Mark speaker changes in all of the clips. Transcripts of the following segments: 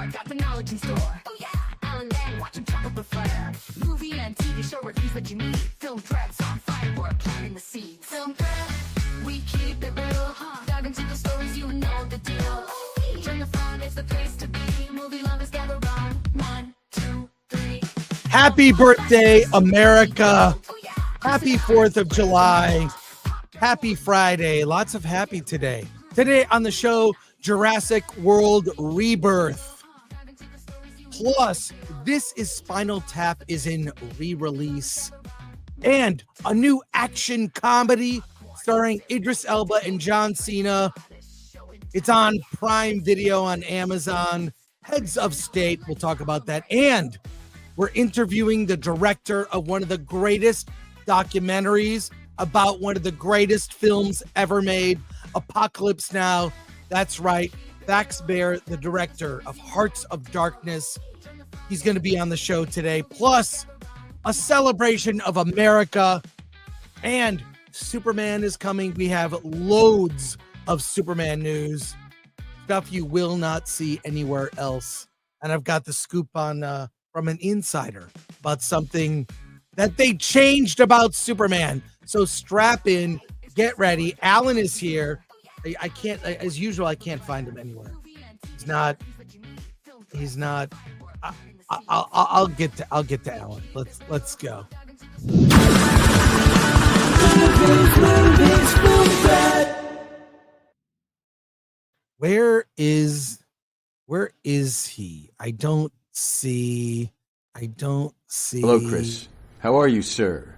Speaker 1: more. Got the knowledge in store. Oh yeah. Alan Lang, watch him chuckle with flair. Movie and TV show reviews what you need. Film threats on Firework, planting the seeds. Film threat, we keep it real. Dive into the stories, you know the deal. Turn the phone, it's the place to be. Movie lovers gather round. 1, 2, 3.
Speaker 2: Happy birthday, America. Happy 4th of July. Happy Friday. Lots of happy today. Today on the show, Jurassic World Rebirth. Plus, This Is Spinal Tap is in re-release. And a new action comedy starring Idris Elba and John Cena. It's on Prime Video on Amazon. Heads of State, we'll talk about that. And we're interviewing the director of one of the greatest documentaries about one of the greatest films ever made, Apocalypse Now. That's right, Fax Bear, the director of Hearts of Darkness. He's going to be on the show today. Plus, a celebration of America. And Superman is coming. We have loads of Superman news, stuff you will not see anywhere else. And I've got the scoop on from an insider about something that they changed about Superman. So strap in, get ready. Alan is here. I can't, as usual, I can't find him anywhere. He's not. I'll get to Alan. Let's go. Where is he? I don't see.
Speaker 3: Hello, Chris. How are you, sir?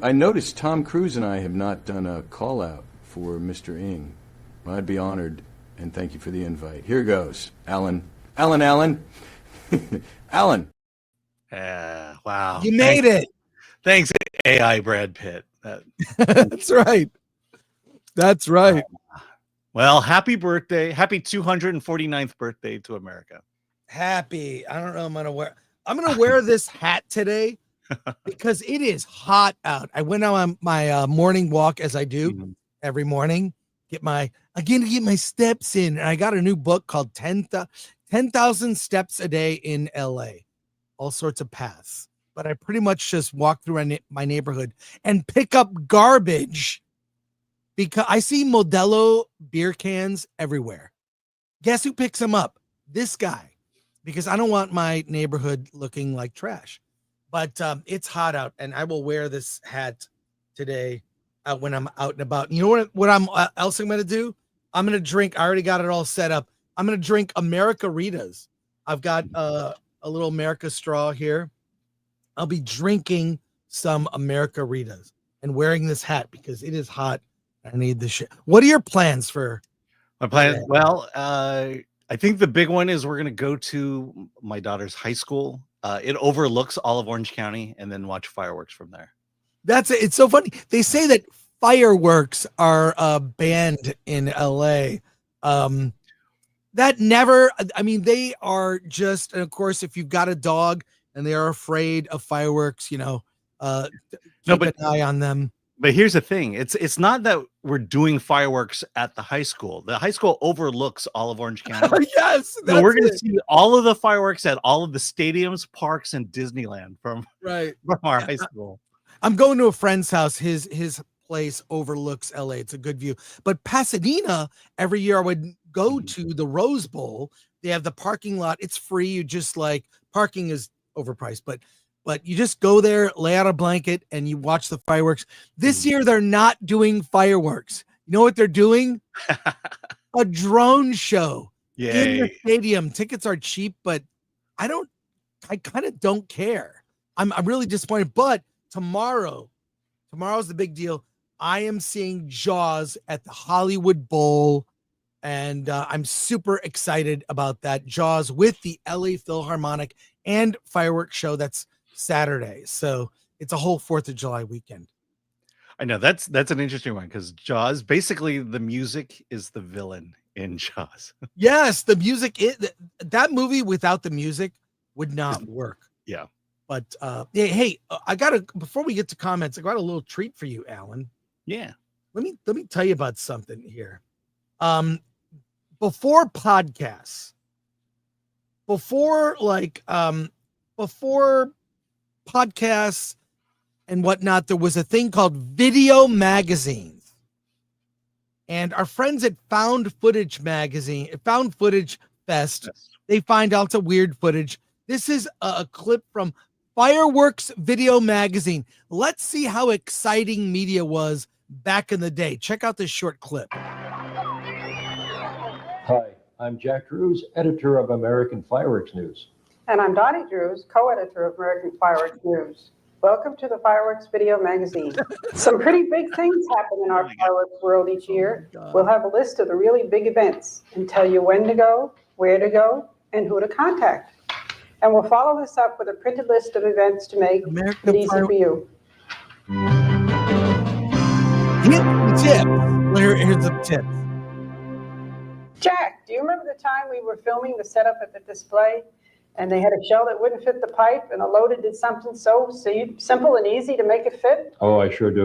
Speaker 3: I noticed Tom Cruise and I have not done a call out for Mr. Ng. Well, I'd be honored, and thank you for the invite. Here goes. Alan. Alan.
Speaker 4: Wow.
Speaker 2: You made it.
Speaker 4: Thanks, AI Brad Pitt.
Speaker 2: That's right.
Speaker 4: Well, happy birthday. Happy 249th birthday to America.
Speaker 2: Happy. I don't know. I'm gonna wear this hat today because it is hot out. I went on my morning walk, as I do every morning. Get my steps in, and I got a new book called 10,000 Steps a Day in LA. All sorts of paths, but I pretty much just walk through my neighborhood and pick up garbage because I see Modelo beer cans everywhere. Guess who picks them up? This guy, because I don't want my neighborhood looking like trash. But it's hot out, and I will wear this hat today when I'm out and about. You know what I'm else I'm going to do? I'm going to drink. I already got it all set up. I'm going to drink Americaritas. I've got a little America straw here. I'll be drinking some Americaritas and wearing this hat because it is hot. I need this shit. What are your plans for?
Speaker 4: My plan? Well, I think the big one is we're going to go to my daughter's high school. It overlooks all of Orange County, and then watch fireworks from there.
Speaker 2: That's it. It's so funny. They say that fireworks are banned in LA. That never, I mean, they are just, and of course, if you've got a dog and they are afraid of fireworks, keep an eye on them.
Speaker 4: But here's the thing. It's not that we're doing fireworks at the high school. The high school overlooks all of Orange County.
Speaker 2: Yes.
Speaker 4: So we're going to see all of the fireworks at all of the stadiums, parks, and Disneyland from our high school.
Speaker 2: I'm going to a friend's house. His place overlooks LA. It's a good view. But Pasadena, every year I would go to the Rose Bowl. They have the parking lot. It's free. You just parking is overpriced, but you just go there, lay out a blanket, and you watch the fireworks. This year, they're not doing fireworks. You know what they're doing? A drone show in the stadium. Tickets are cheap, but I kind of don't care. I'm really disappointed. But tomorrow's the big deal. I am seeing Jaws at the Hollywood Bowl, and I'm super excited about that. Jaws with the LA Philharmonic and fireworks show. That's Saturday, so it's a whole 4th of July weekend.
Speaker 4: I know that's an interesting one because Jaws, basically the music is the villain in Jaws.
Speaker 2: Yes, the music that movie without the music would not work.
Speaker 4: Yeah.
Speaker 2: But before we get to comments, I got a little treat for you, Alan.
Speaker 4: Yeah.
Speaker 2: Let me tell you about something here. Before podcasts, before podcasts and whatnot, there was a thing called video magazines. And our friends at Found Footage Fest, they find lots of weird footage. This is a clip from Fireworks Video Magazine. Let's see how exciting media was back in the day. Check out this short clip.
Speaker 5: Hi, I'm Jack Drews, editor of American Fireworks News.
Speaker 6: And I'm Donnie Drews, co-editor of American Fireworks News. Welcome to the Fireworks Video Magazine. Some pretty big things happen in our fireworks world each year. We'll have a list of the really big events and tell you when to go, where to go, and who to contact. And we'll follow this up with a printed list of events to make it easy for you.
Speaker 2: Here's the tip.
Speaker 6: Jack, do you remember the time we were filming the setup at the display and they had a shell that wouldn't fit the pipe and a loader did something so simple and easy to make it fit?
Speaker 5: Oh, I sure do.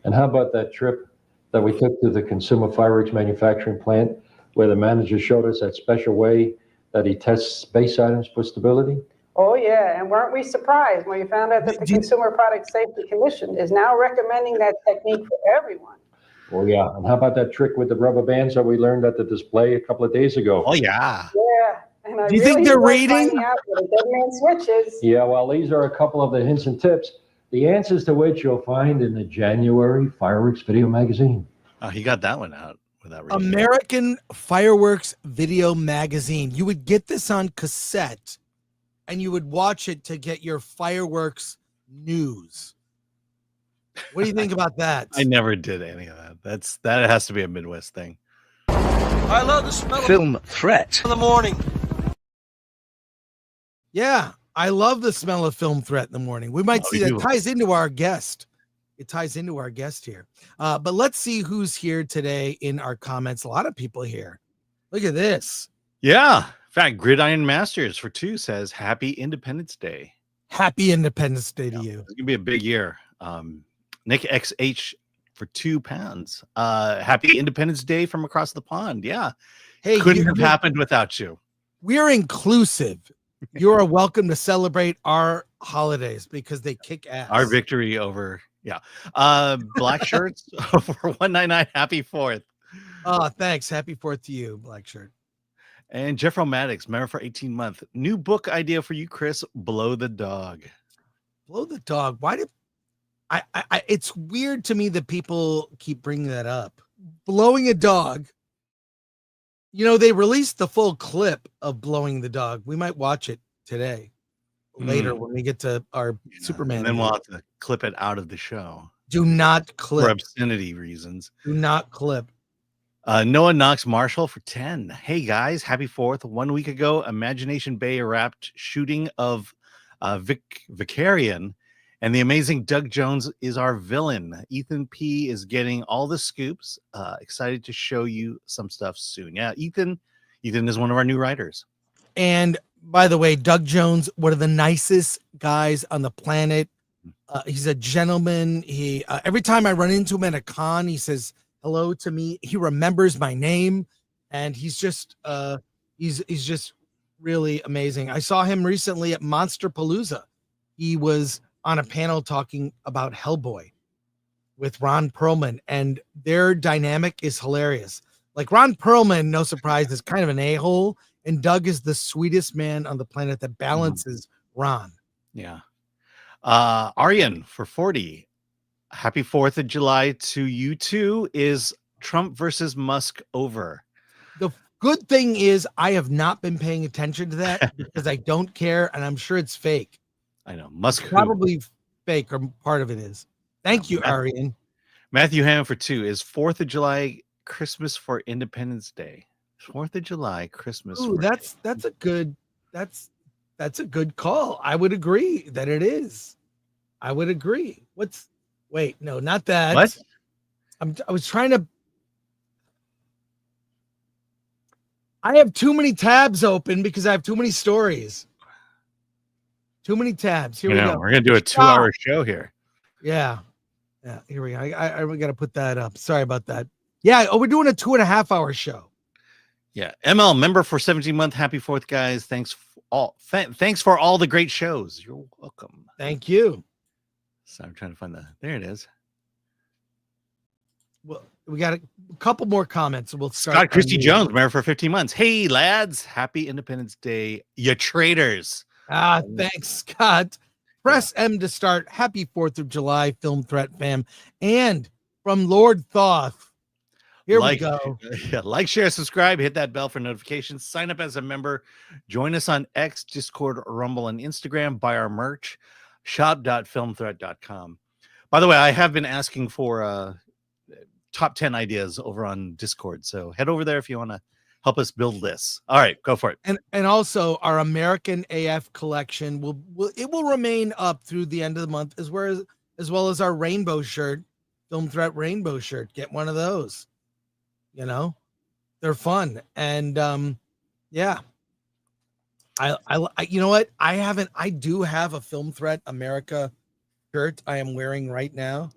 Speaker 5: And how about that trip that we took to the consumer fireworks manufacturing plant where the manager showed us that special way that he tests base items for stability?
Speaker 6: Oh, yeah. And weren't we surprised when we found out that the Consumer Product Safety Commission is now recommending that technique for everyone?
Speaker 5: Oh, yeah. And how about that trick with the rubber bands that we learned at the display a couple of days ago?
Speaker 4: Oh, yeah.
Speaker 6: Yeah. And I
Speaker 2: Do you think they're rating?
Speaker 6: Out what a dead man switch is.
Speaker 5: Yeah, well, these are a couple of the hints and tips, the answers to which you'll find in the January Fireworks Video Magazine.
Speaker 4: Oh, he got that one out without reading.
Speaker 2: American Fireworks Video Magazine. You would get this on cassette and you would watch it to get your fireworks news. What do you think about that?
Speaker 4: I never did any of that. That has to be a Midwest thing.
Speaker 7: I love the smell
Speaker 8: Film threat
Speaker 7: in the morning.
Speaker 2: Yeah, I love the smell of film threat in the morning. We might see that ties into our guest. It ties into our guest here. But let's see who's here today in our comments. A lot of people here. Look at this.
Speaker 4: Yeah. In fact, Gridiron Masters for 2 says Happy Independence Day.
Speaker 2: Happy Independence Day to you.
Speaker 4: It's gonna be a big year. Nick XH for £2. Happy Independence Day from across the pond. Yeah.
Speaker 2: Hey,
Speaker 4: couldn't have happened without you.
Speaker 2: We're inclusive. You are welcome to celebrate our holidays because they kick ass.
Speaker 4: Our victory over, black shirts for 199. Happy 4th.
Speaker 2: Oh, thanks. Happy 4th to you, black shirt.
Speaker 4: And Jeff Romatics, member for 18 months. New book idea for you, Chris. Blow the Dog.
Speaker 2: Blow the Dog. Why did I it's weird to me that people keep bringing that up. Blowing a dog. You know, they released the full clip of Blowing the Dog. We might watch it today, later when we get to our Superman.
Speaker 4: And then we'll have to clip it out of the show.
Speaker 2: Do not clip.
Speaker 4: For obscenity reasons.
Speaker 2: Do not clip.
Speaker 4: Noah Knox Marshall for 10. Hey, guys. Happy 4th. 1 week ago, Imagination Bay wrapped shooting of Vicarian. And the amazing Doug Jones is our villain. Ethan P. is getting all the scoops. Excited to show you some stuff soon. Yeah, Ethan is one of our new writers.
Speaker 2: And by the way, Doug Jones, one of the nicest guys on the planet. He's a gentleman. He every time I run into him at a con, he says hello to me. He remembers my name, and he's just just really amazing. I saw him recently at Monster Palooza. He was on a panel talking about Hellboy with Ron Perlman, and their dynamic is hilarious. Like Ron Perlman, no surprise, is kind of an a-hole, and Doug is the sweetest man on the planet that balances Ron.
Speaker 4: Yeah. Aryan for 40. Happy 4th of July to you too. Is Trump versus Musk over?
Speaker 2: The good thing is I have not been paying attention to that because I don't care, and I'm sure it's fake.
Speaker 4: I know. Musk
Speaker 2: probably fake, or part of it is. Thank you, Arian.
Speaker 4: Matthew Hammond for 2. Is 4th of July Christmas for Independence Day? 4th of July Christmas.
Speaker 2: Ooh, that's a good call. I would agree that it is. I would agree. Wait, no, not that.
Speaker 4: What?
Speaker 2: I was trying to. I have too many tabs open because I have too many stories. Too many tabs. Here we go.
Speaker 4: We're gonna do a 2-hour show here.
Speaker 2: Yeah. Here we go. I got to put that up. Sorry about that. Yeah. Oh, we're doing a 2.5-hour show.
Speaker 4: Yeah, ML member for 17-month. Happy 4th, guys. Thanks thanks for all the great shows. You're welcome.
Speaker 2: Thank you.
Speaker 4: So I'm trying to find there it is.
Speaker 2: Well, we got a couple more comments. We'll start.
Speaker 4: Scott Christie Jones, member for 15 months. Hey lads, happy Independence Day, you traitors.
Speaker 2: Thanks, Scott. Press M to start. Happy 4th of July, Film Threat fam. And from Lord Thoth. Here we go.
Speaker 4: Yeah, like, share, subscribe, hit that bell for notifications, sign up as a member, join us on X, Discord, Rumble, and Instagram, buy our merch, shop.filmthreat.com. By the way, I have been asking for top 10 ideas over on Discord, so head over there if you want to help us build this. All right, go for it.
Speaker 2: And also our American AF collection will remain up through the end of the month, as well as our rainbow shirt, Film Threat rainbow shirt. Get one of those. You know, they're fun. And yeah, I you know what? I do have a Film Threat America shirt I am wearing right now.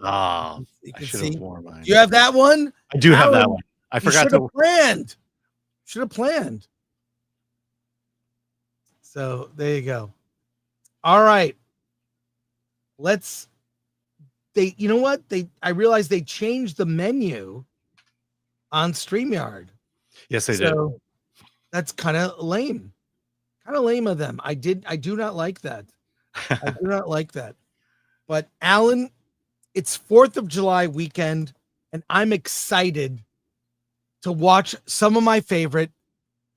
Speaker 2: You can see. Worn mine. You have that one?
Speaker 4: I do have that one. I forgot to
Speaker 2: planned. Should have planned. So there you go. All right. You know what? I realized they changed the menu on StreamYard.
Speaker 4: Yes, they did.
Speaker 2: That's kind of lame. Kind of lame of them. I do not like that. I do not like that. But Alan, it's 4th of July weekend, and I'm excited to watch some of my favorite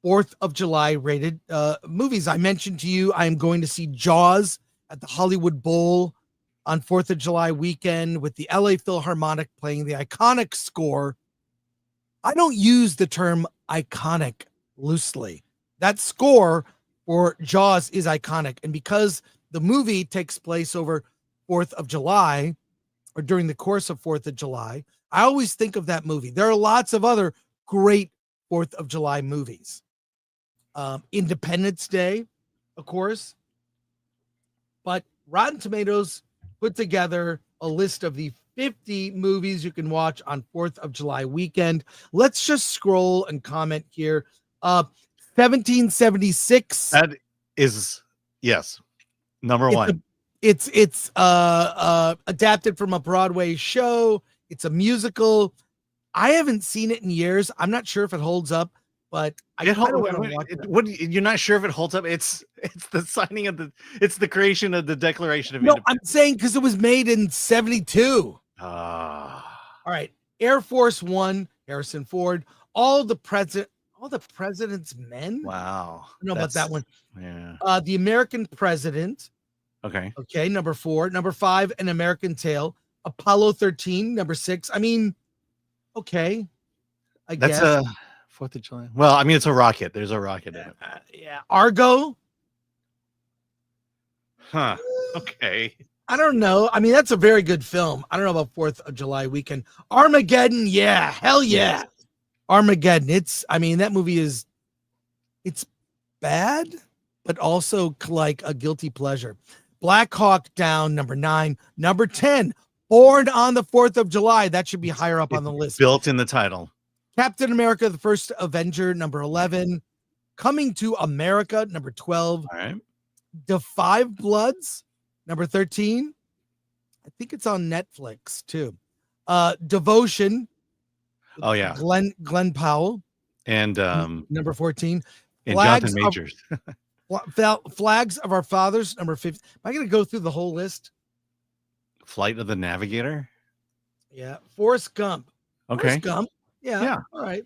Speaker 2: 4th of July rated movies. I mentioned to you I'm going to see Jaws at the Hollywood Bowl on 4th of July weekend with the LA Philharmonic playing the iconic score. I don't use the term iconic loosely. That score for Jaws is iconic. And because the movie takes place over 4th of July or during the course of 4th of July, I always think of that movie. There are lots of other great 4th of July movies. Independence Day, of course. But Rotten Tomatoes put together a list of the 50 movies you can watch on 4th of July weekend. Let's just scroll and comment here. 1776.
Speaker 4: That is, yes, number one.
Speaker 2: It's adapted from a Broadway show. It's a musical. I haven't seen it in years. I'm not sure if it holds up, but I kind of want to watch it.
Speaker 4: You're not sure if it holds up? It's the signing of it's the creation of the Declaration of
Speaker 2: Independence. No, I'm saying because it was made in 1972. All right. Air Force One, Harrison Ford, all the President's Men.
Speaker 4: Wow.
Speaker 2: I don't know about that one.
Speaker 4: Yeah.
Speaker 2: The American President.
Speaker 4: Okay.
Speaker 2: Okay. Number 4. Number 5, An American Tale. Apollo 13. Number 6. I mean, okay. I guess.
Speaker 4: That's 4th of July. Well, I mean, it's a rocket. There's a rocket in it.
Speaker 2: Yeah. Argo.
Speaker 4: Huh. Okay.
Speaker 2: I don't know. I mean, that's a very good film. I don't know about 4th of July weekend. Armageddon. Yeah. Hell yeah. Yes. Armageddon. That movie it's bad, but also like a guilty pleasure. Black Hawk Down, number 9. Number 10, Born on the 4th of July. That should be higher up on the list.
Speaker 4: Built in the title.
Speaker 2: Captain America, the First Avenger, number 11. Coming to America, number 12.
Speaker 4: All right.
Speaker 2: The Five Bloods, number 13. I think it's on Netflix too. Devotion.
Speaker 4: Oh yeah.
Speaker 2: Glenn Powell.
Speaker 4: And
Speaker 2: number 14.
Speaker 4: And Jonathan Majors.
Speaker 2: Flags of Our Fathers, number 15. Am I going to go through the whole list?
Speaker 4: Flight of the Navigator.
Speaker 2: Yeah. Forrest Gump.
Speaker 4: Okay.
Speaker 2: Forrest Gump. Yeah. All right.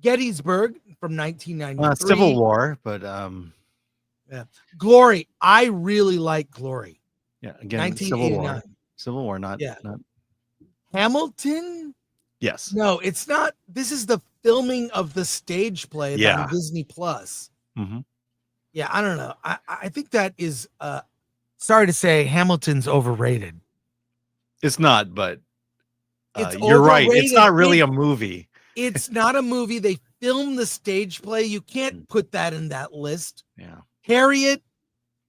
Speaker 2: Gettysburg from 1993.
Speaker 4: Civil War, but
Speaker 2: yeah. Glory. I really like Glory.
Speaker 4: Yeah. Again, Civil War, not.
Speaker 2: Hamilton.
Speaker 4: Yes.
Speaker 2: No, it's not. This is the filming of the stage play on Disney Plus.
Speaker 4: Mm-hmm.
Speaker 2: Yeah, I don't know. I think that is sorry to say, Hamilton's overrated.
Speaker 4: It's not, but you're right. It's not really a movie.
Speaker 2: It's not a movie. They filmed the stage play. You can't put that in that list.
Speaker 4: Yeah.
Speaker 2: Harriet.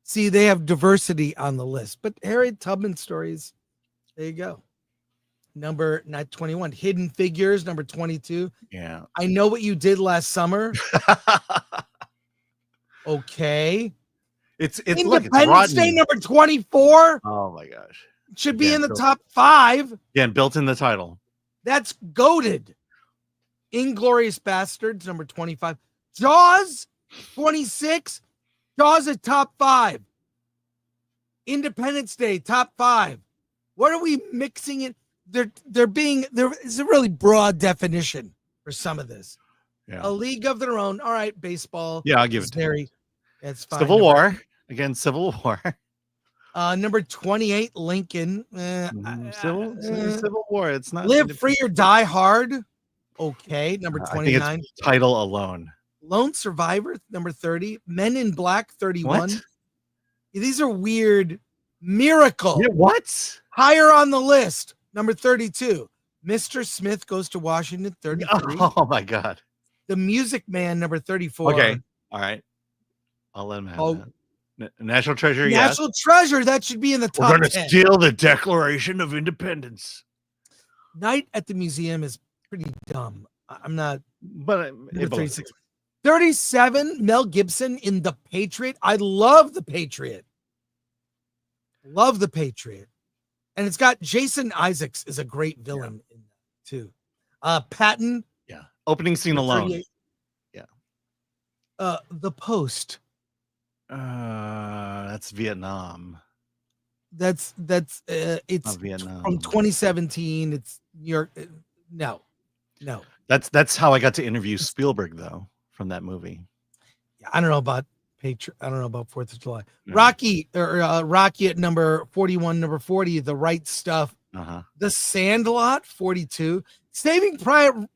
Speaker 2: See, they have diversity on the list, but Harriet Tubman stories. There you go. number not 21. Hidden Figures, number 22.
Speaker 4: Yeah.
Speaker 2: I Know What You Did Last Summer. Okay.
Speaker 4: It's
Speaker 2: Independence Day,
Speaker 4: rotten.
Speaker 2: number 24.
Speaker 4: Oh my gosh.
Speaker 2: Should be
Speaker 4: Again,
Speaker 2: in the
Speaker 4: built-
Speaker 2: top 5.
Speaker 4: Again, built in the title.
Speaker 2: That's goated. Inglorious Bastards, number 25. Jaws, 26. Jaws at top 5. Independence Day, top 5. What are we mixing it? There is a really broad definition for some of this.
Speaker 4: Yeah.
Speaker 2: A League of Their Own. All right, baseball.
Speaker 4: Yeah, I'll give
Speaker 2: is
Speaker 4: it to you.
Speaker 2: That's fine.
Speaker 4: Civil War. Again, Civil War.
Speaker 2: Number 28, Lincoln.
Speaker 4: Civil War. It's not
Speaker 2: Live Free or Die Hard. Okay, number
Speaker 4: I think
Speaker 2: 29.
Speaker 4: it's title alone.
Speaker 2: Lone Survivor, number 30. Men in Black, 31.
Speaker 4: What?
Speaker 2: These are weird. Miracle.
Speaker 4: Yeah, what?
Speaker 2: Higher on the list, number 32. Mr. Smith Goes to Washington, 33.
Speaker 4: Oh my God.
Speaker 2: The Music Man, number 34.
Speaker 4: Okay. All right. I'll let him have
Speaker 2: Oh.
Speaker 4: that. National Treasure,
Speaker 2: National Treasure, that should be in the
Speaker 4: yes.
Speaker 2: top
Speaker 4: We're going
Speaker 2: 10.
Speaker 4: to steal the Declaration of Independence.
Speaker 2: Night at the Museum is pretty dumb. I'm not.
Speaker 4: But
Speaker 2: Number 36. 37, Mel Gibson in The Patriot. I love The Patriot. Love The Patriot. And it's got Jason Isaacs is a great villain in that too. Patton.
Speaker 4: Yeah. Opening scene alone.
Speaker 2: 38.
Speaker 4: Yeah.
Speaker 2: The Post.
Speaker 4: That's Vietnam.
Speaker 2: It's
Speaker 4: Not Vietnam.
Speaker 2: from 2017. It's New York. No.
Speaker 4: That's how I got to interview Spielberg though from that movie.
Speaker 2: I don't know about Patriot. I don't know about 4th of July.
Speaker 4: Yeah.
Speaker 2: Rocky at number 41, number 40, The Right Stuff.
Speaker 4: Uh-huh.
Speaker 2: The Sandlot, 42. Saving Private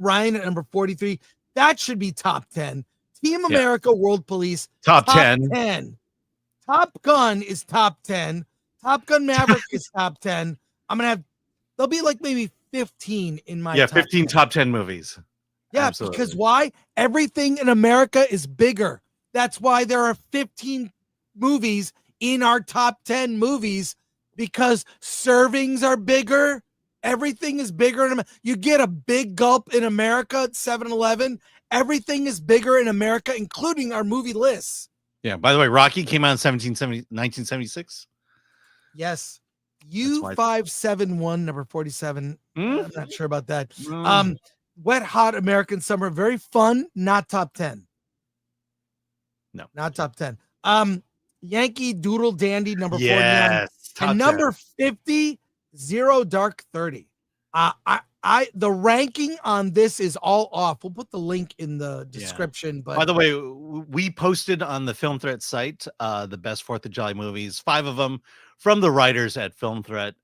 Speaker 2: Ryan at number 43. That should be top 10. Team America, World Police.
Speaker 4: Top 10.
Speaker 2: Top Gun is top 10. Top Gun Maverick is top 10. There'll be like maybe 15 in my top
Speaker 4: 15
Speaker 2: 10.
Speaker 4: top 10 movies.
Speaker 2: Yeah,
Speaker 4: Absolutely.
Speaker 2: because why? Everything in America is bigger. That's why there are 15 movies in our top 10 movies, because servings are bigger. Everything is bigger. You get a big gulp in America at 7-Eleven. Everything is bigger in America, including our movie lists.
Speaker 4: Yeah. By the way, Rocky came out in 1976.
Speaker 2: Yes.
Speaker 4: why-
Speaker 2: U571, number 47.
Speaker 4: Hmm?
Speaker 2: I'm not sure about that.
Speaker 4: Mm.
Speaker 2: Wet Hot American Summer, very fun, not top 10.
Speaker 4: No.
Speaker 2: Not top 10. Yankee Doodle Dandy, number 49.
Speaker 4: Yes.
Speaker 2: And number 50, Zero Dark 30. The ranking on this is all off. We'll put the link in the description. But
Speaker 4: By the way, we posted on the Film Threat site the best 4th of July movies, 5 of them from the writers at Film Threat.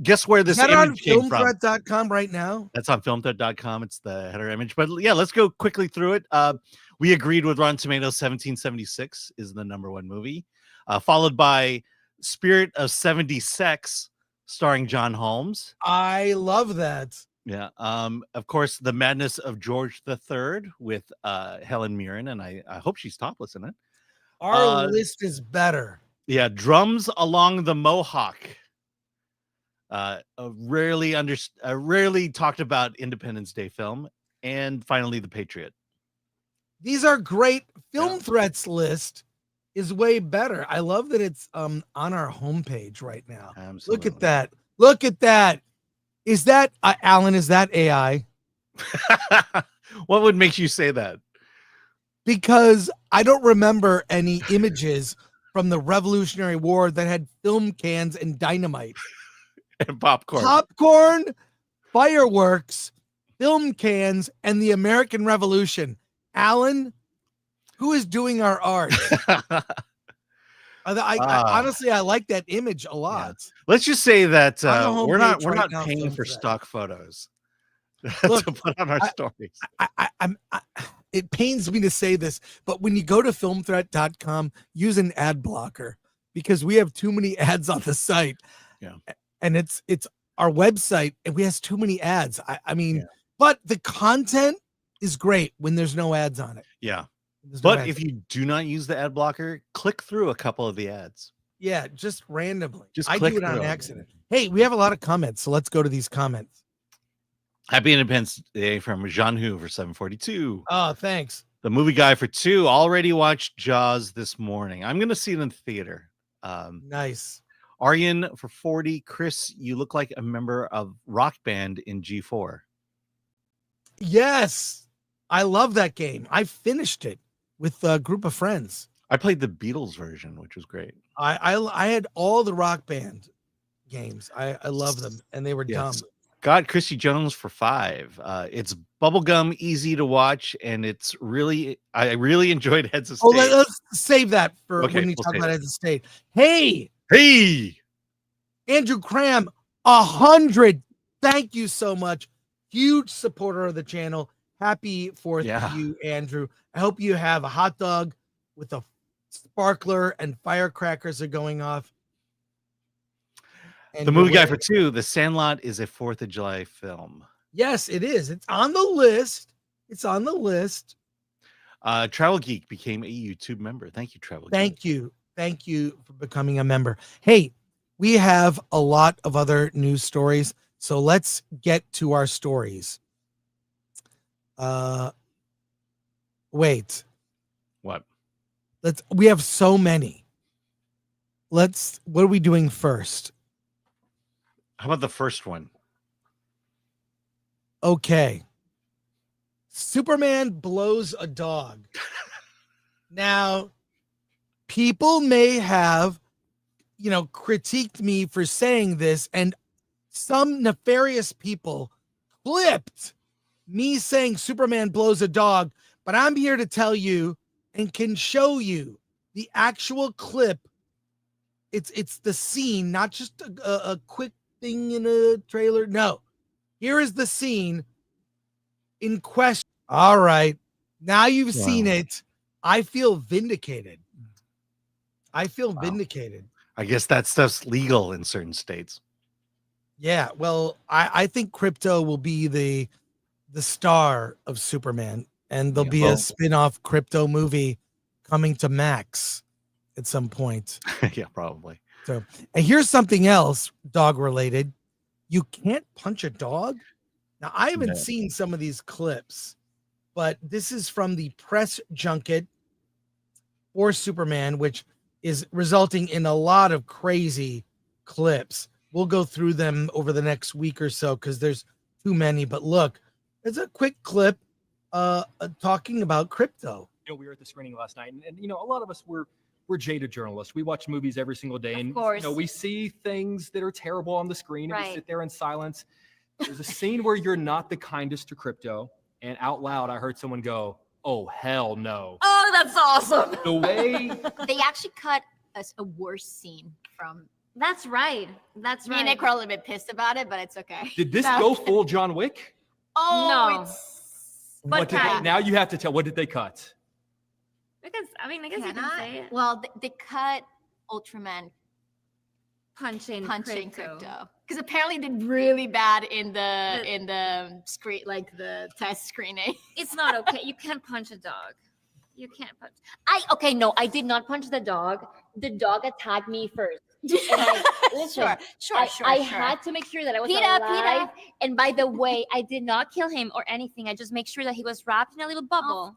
Speaker 4: Guess where this
Speaker 2: is that on
Speaker 4: image came from?
Speaker 2: filmthreat.com right now?
Speaker 4: That's on filmthreat.com. It's the header image. But yeah, let's go quickly through it. We agreed with Rotten Tomatoes. 1776 is the number 1 movie, followed by Spirit of 76, starring John Holmes.
Speaker 2: I love that.
Speaker 4: Yeah. Of course, The Madness of George III with Helen Mirren, and I hope she's topless in it.
Speaker 2: Our list is better.
Speaker 4: Yeah, Drums Along the Mohawk. A rarely talked about Independence Day film, and finally, The Patriot.
Speaker 2: These are great. Film Threats list is way better. I love that it's on our homepage right now.
Speaker 4: Absolutely.
Speaker 2: Look at that. Look at that. Is that Alan? Is that AI?
Speaker 4: What would make you say that?
Speaker 2: Because I don't remember any images from the Revolutionary War that had film cans and dynamite
Speaker 4: And popcorn.
Speaker 2: Popcorn, fireworks, film cans, and the American Revolution. Alan, who is doing our art? Honestly, I like that image a lot.
Speaker 4: Let's just say that we're not
Speaker 2: right now,
Speaker 4: paying
Speaker 2: Film
Speaker 4: for
Speaker 2: Threat.
Speaker 4: stock photos
Speaker 2: Look,
Speaker 4: to put on our stories.
Speaker 2: It pains me to say this, but when you go to filmthreat.com, use an ad blocker because we have too many ads on the site.
Speaker 4: Yeah.
Speaker 2: And it's our website and we have too many ads. I mean, but the content is great when there's no ads on it.
Speaker 4: Yeah.
Speaker 2: There's no
Speaker 4: But
Speaker 2: ads.
Speaker 4: if you do not use the ad blocker, click through a couple of the ads.
Speaker 2: Yeah, just randomly.
Speaker 4: Just
Speaker 2: I
Speaker 4: click
Speaker 2: do it on
Speaker 4: through.
Speaker 2: accident. Hey, we have a lot of comments, so let's go to these comments.
Speaker 4: Happy Independence Day from Jean Hu for 742.
Speaker 2: Oh, thanks.
Speaker 4: The movie guy for 2 already watched Jaws this morning. I'm going to see it in the theater.
Speaker 2: Nice.
Speaker 4: Aryan for 40. Chris, you look like a member of Rock Band in G4.
Speaker 2: Yes, I love that game. I finished it with a group of friends.
Speaker 4: I played the Beatles version, which was great.
Speaker 2: I had all the Rock Band games. I love them, and they were dumb.
Speaker 4: Got Christy Jones for 5. It's bubblegum, easy to watch, and I really enjoyed Heads of State.
Speaker 2: Oh, let's save that for when we talk about Heads of State. Hey, Andrew Cram, 100. Thank you so much. Huge supporter of the channel. Happy 4th to you, Andrew. I hope you have a hot dog with a sparkler and firecrackers are going off. And
Speaker 4: the movie guy for 2, The Sandlot is a 4th of July film.
Speaker 2: Yes, it is. It's on the list.
Speaker 4: Travel Geek became a YouTube member. Thank you, Travel
Speaker 2: Geek. Thank you for becoming a member. Hey, we have a lot of other news stories, so let's get to our stories. Wait.
Speaker 4: What?
Speaker 2: We have so many. What are we doing first?
Speaker 4: How about the first one?
Speaker 2: Okay. Superman blows a dog. Now, people may have, critiqued me for saying this, and some nefarious people clipped me saying Superman blows a dog, but I'm here to tell you and can show you the actual clip. It's the scene, not just a quick thing in a trailer. No, here is the scene in question. All right, now you've seen it. I feel vindicated. I
Speaker 4: guess that stuff's legal in certain states.
Speaker 2: Yeah, well, I think Crypto will be the star of Superman, and there'll be a spin-off Crypto movie coming to Max at some point.
Speaker 4: Yeah, probably.
Speaker 2: So, and here's something else dog related. You can't punch a dog. Now, I haven't seen some of these clips, but this is from the press junket for Superman, which is resulting in a lot of crazy clips. We'll go through them over the next week or so because there's too many. But look, it's a quick clip talking about Crypto.
Speaker 8: We were at the screening last night, and a lot of us we're jaded journalists. We watch movies every single day, and we see things that are terrible on the screen, and we sit there in silence. There's a scene where you're not the kindest to Crypto, and out loud, I heard someone go, "Oh hell no!"
Speaker 9: Oh, that's awesome.
Speaker 8: The way
Speaker 9: they actually cut a worse scene from.
Speaker 10: That's right.
Speaker 9: Me and Nick were a little bit pissed about it, but it's okay.
Speaker 8: Did this go full John Wick?
Speaker 9: Oh
Speaker 10: no.
Speaker 8: Now you have to tell. What did they cut?
Speaker 10: Because I guess you can say it.
Speaker 9: Well, they cut Ultraman
Speaker 10: punching
Speaker 9: Crypto because apparently they did really bad in the screen, like the test screening.
Speaker 10: It's not okay. You can't punch a dog. You can't punch.
Speaker 9: I did not punch the dog. The dog attacked me first. Listen,
Speaker 10: Sure.
Speaker 9: I had to make sure that I was alive.
Speaker 10: And by the way, I did not kill him or anything. I just make sure that he was wrapped in a little bubble.
Speaker 9: Of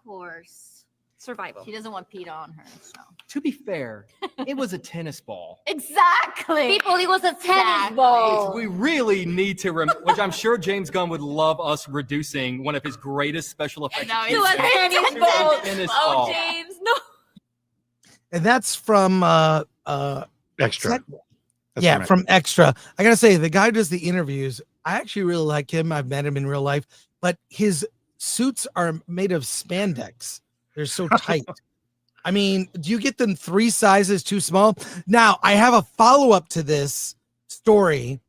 Speaker 9: course.
Speaker 10: Survival.
Speaker 9: She doesn't want PETA on her. So.
Speaker 8: To be fair, it was a tennis ball.
Speaker 9: Exactly.
Speaker 10: People, it was a tennis ball.
Speaker 8: We really need to, which I'm sure James Gunn would love us reducing one of his greatest special effects.
Speaker 10: To a tennis ball. James, no.
Speaker 2: And that's from
Speaker 4: Extra.
Speaker 2: From Extra. I gotta say, the guy who does the interviews, I actually really like him. I've met him in real life, but his suits are made of spandex. They're so tight. I mean, do you get them 3 sizes too small? Now, I have a follow-up to this story.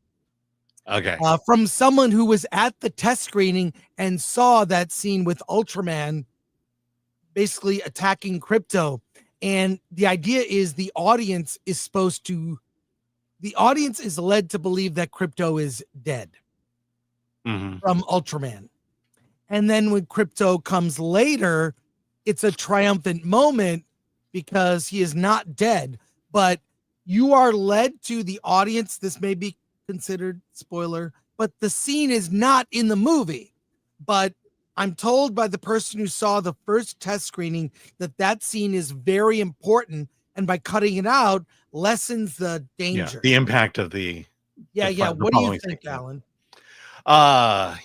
Speaker 4: Okay.
Speaker 2: From someone who was at the test screening and saw that scene with Ultraman basically attacking Crypto. And the idea is the audience is led to believe that Crypto is dead from Ultraman. And then when Crypto comes later, it's a triumphant moment because he is not dead, but you are led to the audience. This may be considered spoiler, but the scene is not in the movie. But I'm told by the person who saw the first test screening that scene is very important, and by cutting it out lessens the danger.
Speaker 4: The impact of the
Speaker 2: yeah. What do you think, Alan?
Speaker 4: I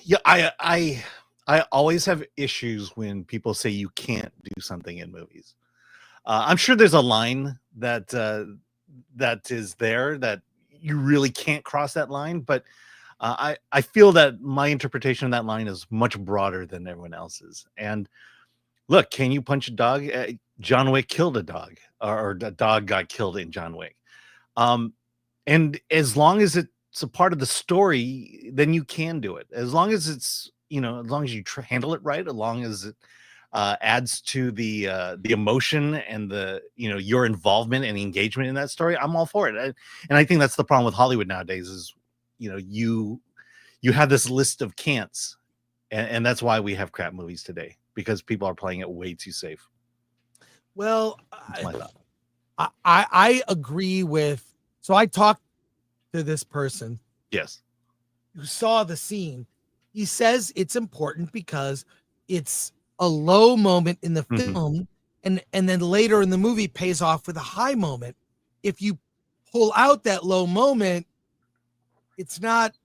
Speaker 4: always have issues when people say you can't do something in movies. I'm sure there's a line that is there that you really can't cross that line, but I feel that my interpretation of that line is much broader than everyone else's. And look, can you punch a dog? John Wick killed a dog, or a dog got killed in John Wick. And as long as it's a part of the story, then you can do it. As long as it's, as long as you handle it right, as long as it adds to the emotion and your involvement and engagement in that story, I'm all for it. And I think that's the problem with Hollywood nowadays is, you have this list of can'ts, and that's why we have crap movies today, because people are playing it way too safe.
Speaker 2: Well, I agree with. So I talked to this person.
Speaker 4: Yes.
Speaker 2: Who saw the scene. He says it's important because it's a low moment in the film, and then later in the movie pays off with a high moment. If you pull out that low moment, it's not.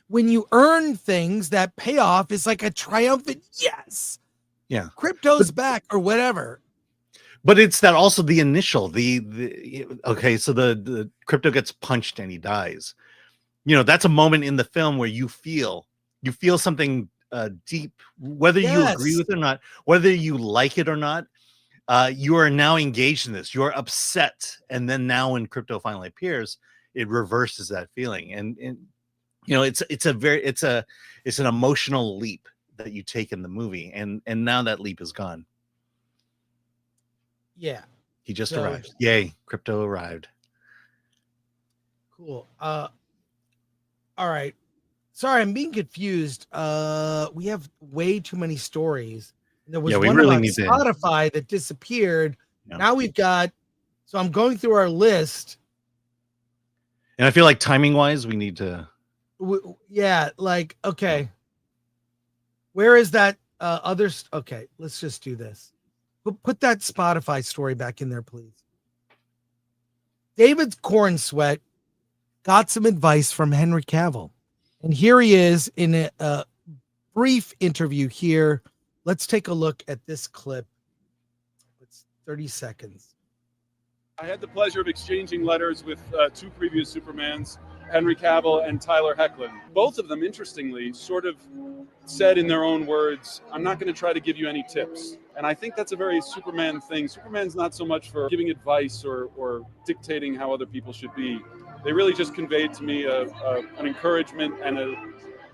Speaker 2: When you earn things, that payoff is like a triumphant yes.
Speaker 4: Yeah.
Speaker 2: Crypto's back or whatever.
Speaker 4: But it's that also the initial, so the Crypto gets punched and he dies. That's a moment in the film where you feel something deep, whether you agree with it or not, whether you like it or not. You are now engaged in this. You're upset, and then now when Crypto finally appears, it reverses that feeling, and it's an emotional leap that you take in the movie, and now that leap is gone.
Speaker 2: Yeah,
Speaker 4: he just arrived. Yay, Crypto arrived.
Speaker 2: Cool. All right. Sorry, I'm being confused. We have way too many stories. There was one really about Spotify that disappeared. Yeah. Now we've got. So I'm going through our list.
Speaker 4: And I feel like timing wise, we need to.
Speaker 2: Okay. Where is that others? Okay, let's just do this. Put that Spotify story back in there, please. David Corenswet got some advice from Henry Cavill. And here he is in a brief interview here. Let's take a look at this clip. It's 30 seconds.
Speaker 11: I had the pleasure of exchanging letters with two previous Supermans, Henry Cavill and Tyler Hoechlin. Both of them, interestingly, sort of said in their own words, I'm not going to try to give you any tips. And I think that's a very Superman thing. Superman's not so much for giving advice or dictating how other people should be. They really just conveyed to me an encouragement and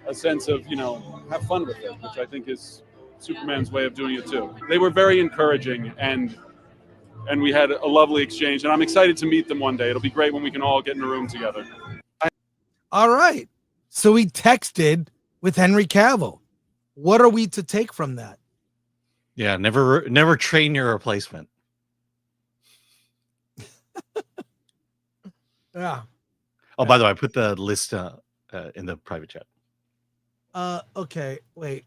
Speaker 11: a sense of, have fun with it, which I think is Superman's way of doing it too. They were very encouraging, and we had a lovely exchange, and I'm excited to meet them one day. It'll be great when we can all get in a room together.
Speaker 2: All right. So he texted with Henry Cavill. What are we to take from that?
Speaker 4: Yeah, never train your replacement.
Speaker 2: Yeah.
Speaker 4: Oh, by the way, I put the list in the private chat.
Speaker 2: Okay, wait.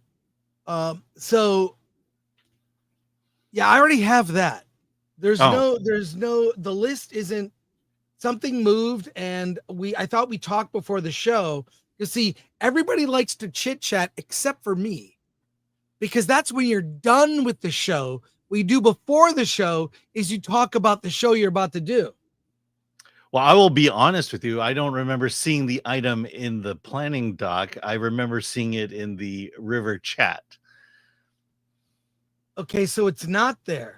Speaker 2: So yeah, I already have that. The list isn't. Something moved, and I thought we talked before the show. You see, everybody likes to chit chat except for me, because that's when you're done with the show. What you do before the show is you talk about the show you're about to do.
Speaker 4: Well, I will be honest with you. I don't remember seeing the item in the planning doc. I remember seeing it in the River chat.
Speaker 2: Okay, so it's not there.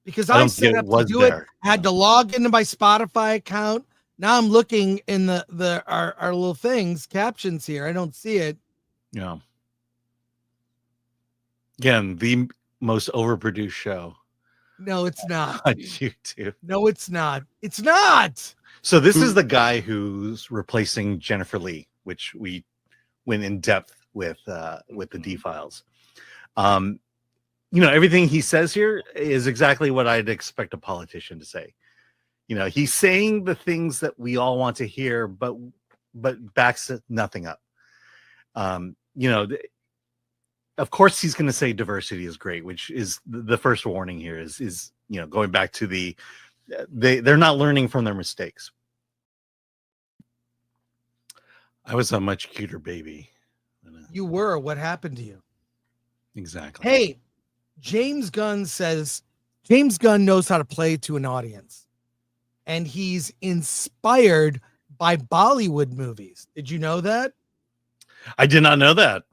Speaker 2: Because I set up to do it, I had to log into my Spotify account. Now I'm looking in our little things, captions here. I don't see it.
Speaker 4: Yeah. Again, the most overproduced show.
Speaker 2: No, it's not.
Speaker 4: On YouTube.
Speaker 2: No, it's not. It's not.
Speaker 4: So this is the guy who's replacing Jennifer Lee, which we went in depth with the D files. Everything he says here is exactly what I'd expect a politician to say. He's saying the things that we all want to hear, but backs nothing up. Of course he's going to say diversity is great, which is the first warning here is going back to they're not learning from their mistakes. I was a much cuter baby.
Speaker 2: You were. What happened to you?
Speaker 4: Exactly.
Speaker 2: Hey, James Gunn says James Gunn knows how to play to an audience, and he's inspired by Bollywood movies. Did you know that?
Speaker 4: I did not know that.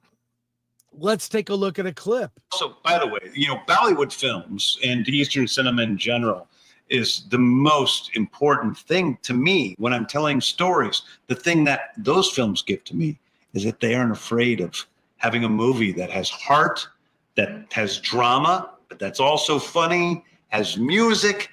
Speaker 2: Let's take a look at a clip.
Speaker 12: So, by the way, Bollywood films and Eastern cinema in general is the most important thing to me when I'm telling stories. The thing that those films give to me is that they aren't afraid of having a movie that has heart, that has drama, but that's also funny, has music.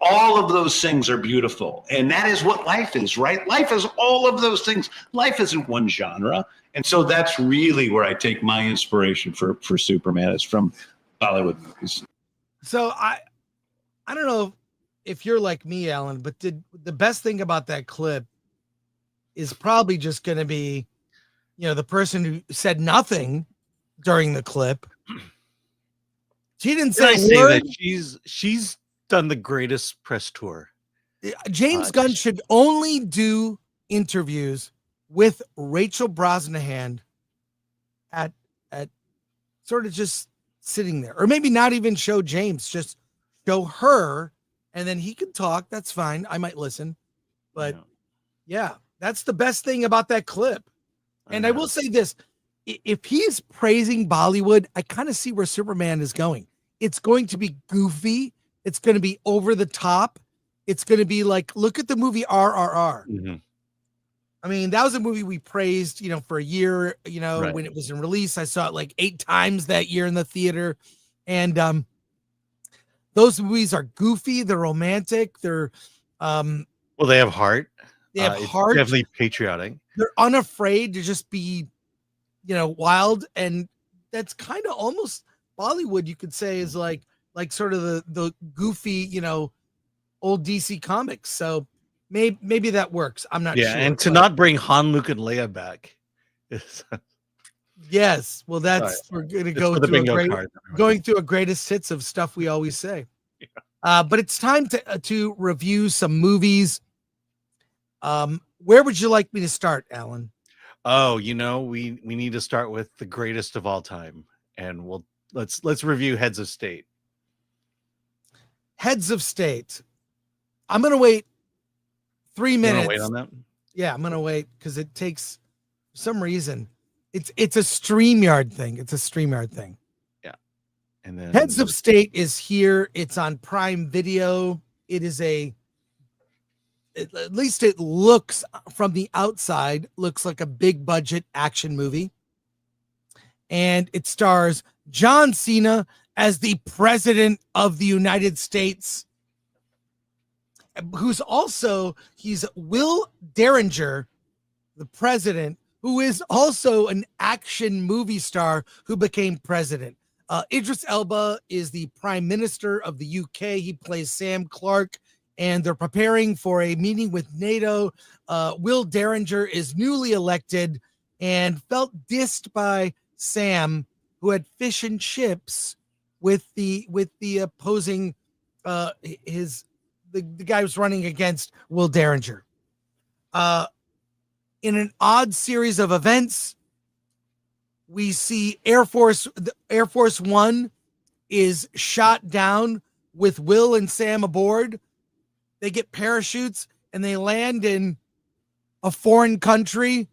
Speaker 12: All of those things are beautiful. And that is what life is, right? Life is all of those things. Life isn't one genre. And so that's really where I take my inspiration for Superman, is from Bollywood movies.
Speaker 2: So I don't know if you're like me, Alan, but the best thing about that clip is probably just going to be, the person who said nothing during the clip. She didn't say a word.
Speaker 4: That she's done the greatest press tour.
Speaker 2: James Gunn should only do interviews with Rachel Brosnahan at sort of just sitting there, or maybe not even show James, just show her, and then he can talk. That's fine. I might listen, but yeah, that's the best thing about that clip. And I will say this, if he's praising Bollywood, I kind of see where Superman is going. It's going to be goofy. It's going to be over the top. It's going to be like, look at the movie RRR.
Speaker 4: Mm-hmm.
Speaker 2: I mean, that was a movie we praised, for a year,
Speaker 4: Right.
Speaker 2: When it was in release. I saw it like 8 times that year in the theater. And those movies are goofy. They're romantic. They're
Speaker 4: well, they have heart.
Speaker 2: They have heart.
Speaker 4: It's definitely patriotic.
Speaker 2: They're unafraid to just be, wild. And that's kind of almost Bollywood, you could say, is like sort of the goofy, old DC comics. So maybe that works. I'm not sure.
Speaker 4: Yeah, and to not bring Han, Luke, and Leia back.
Speaker 2: Yes. Well, we're going to go through going through a greatest hits of stuff we always say. Yeah. But it's time to review some movies. Where would you like me to start, Alan?
Speaker 4: Oh, we need to start with the greatest of all time, and let's review Heads of State.
Speaker 2: Heads of State. I'm gonna wait 3 minutes.
Speaker 4: Wait on that?
Speaker 2: Yeah, I'm gonna wait because it takes, for some reason, it's a StreamYard thing. It's a StreamYard thing.
Speaker 4: Yeah. And then
Speaker 2: Heads of State is here. It's on Prime Video. It is at least it looks from the outside, looks like a big budget action movie. And it stars John Cena as the President of the United States, he's Will Derringer, the president, who is also an action movie star who became president. Idris Elba is the Prime Minister of the UK. He plays Sam Clark, and they're preparing for a meeting with NATO. Will Derringer is newly elected and felt dissed by Sam, who had fish and chips with the opposing the guy who's running against Will Derringer. In an odd series of events, we see Air Force One is shot down with Will and Sam aboard. They get parachutes and they land in a foreign country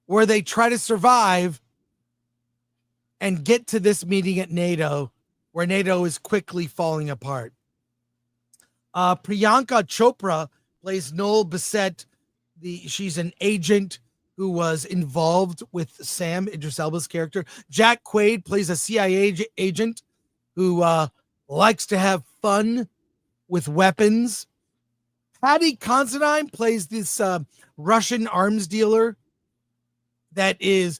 Speaker 2: where they try to survive and get to this meeting at NATO, where NATO is quickly falling apart. Priyanka Chopra plays Noel Bissett. She's an agent who was involved with Sam, Idris Elba's character. Jack Quaid plays a CIA agent who likes to have fun with weapons. Paddy Considine plays this Russian arms dealer. He's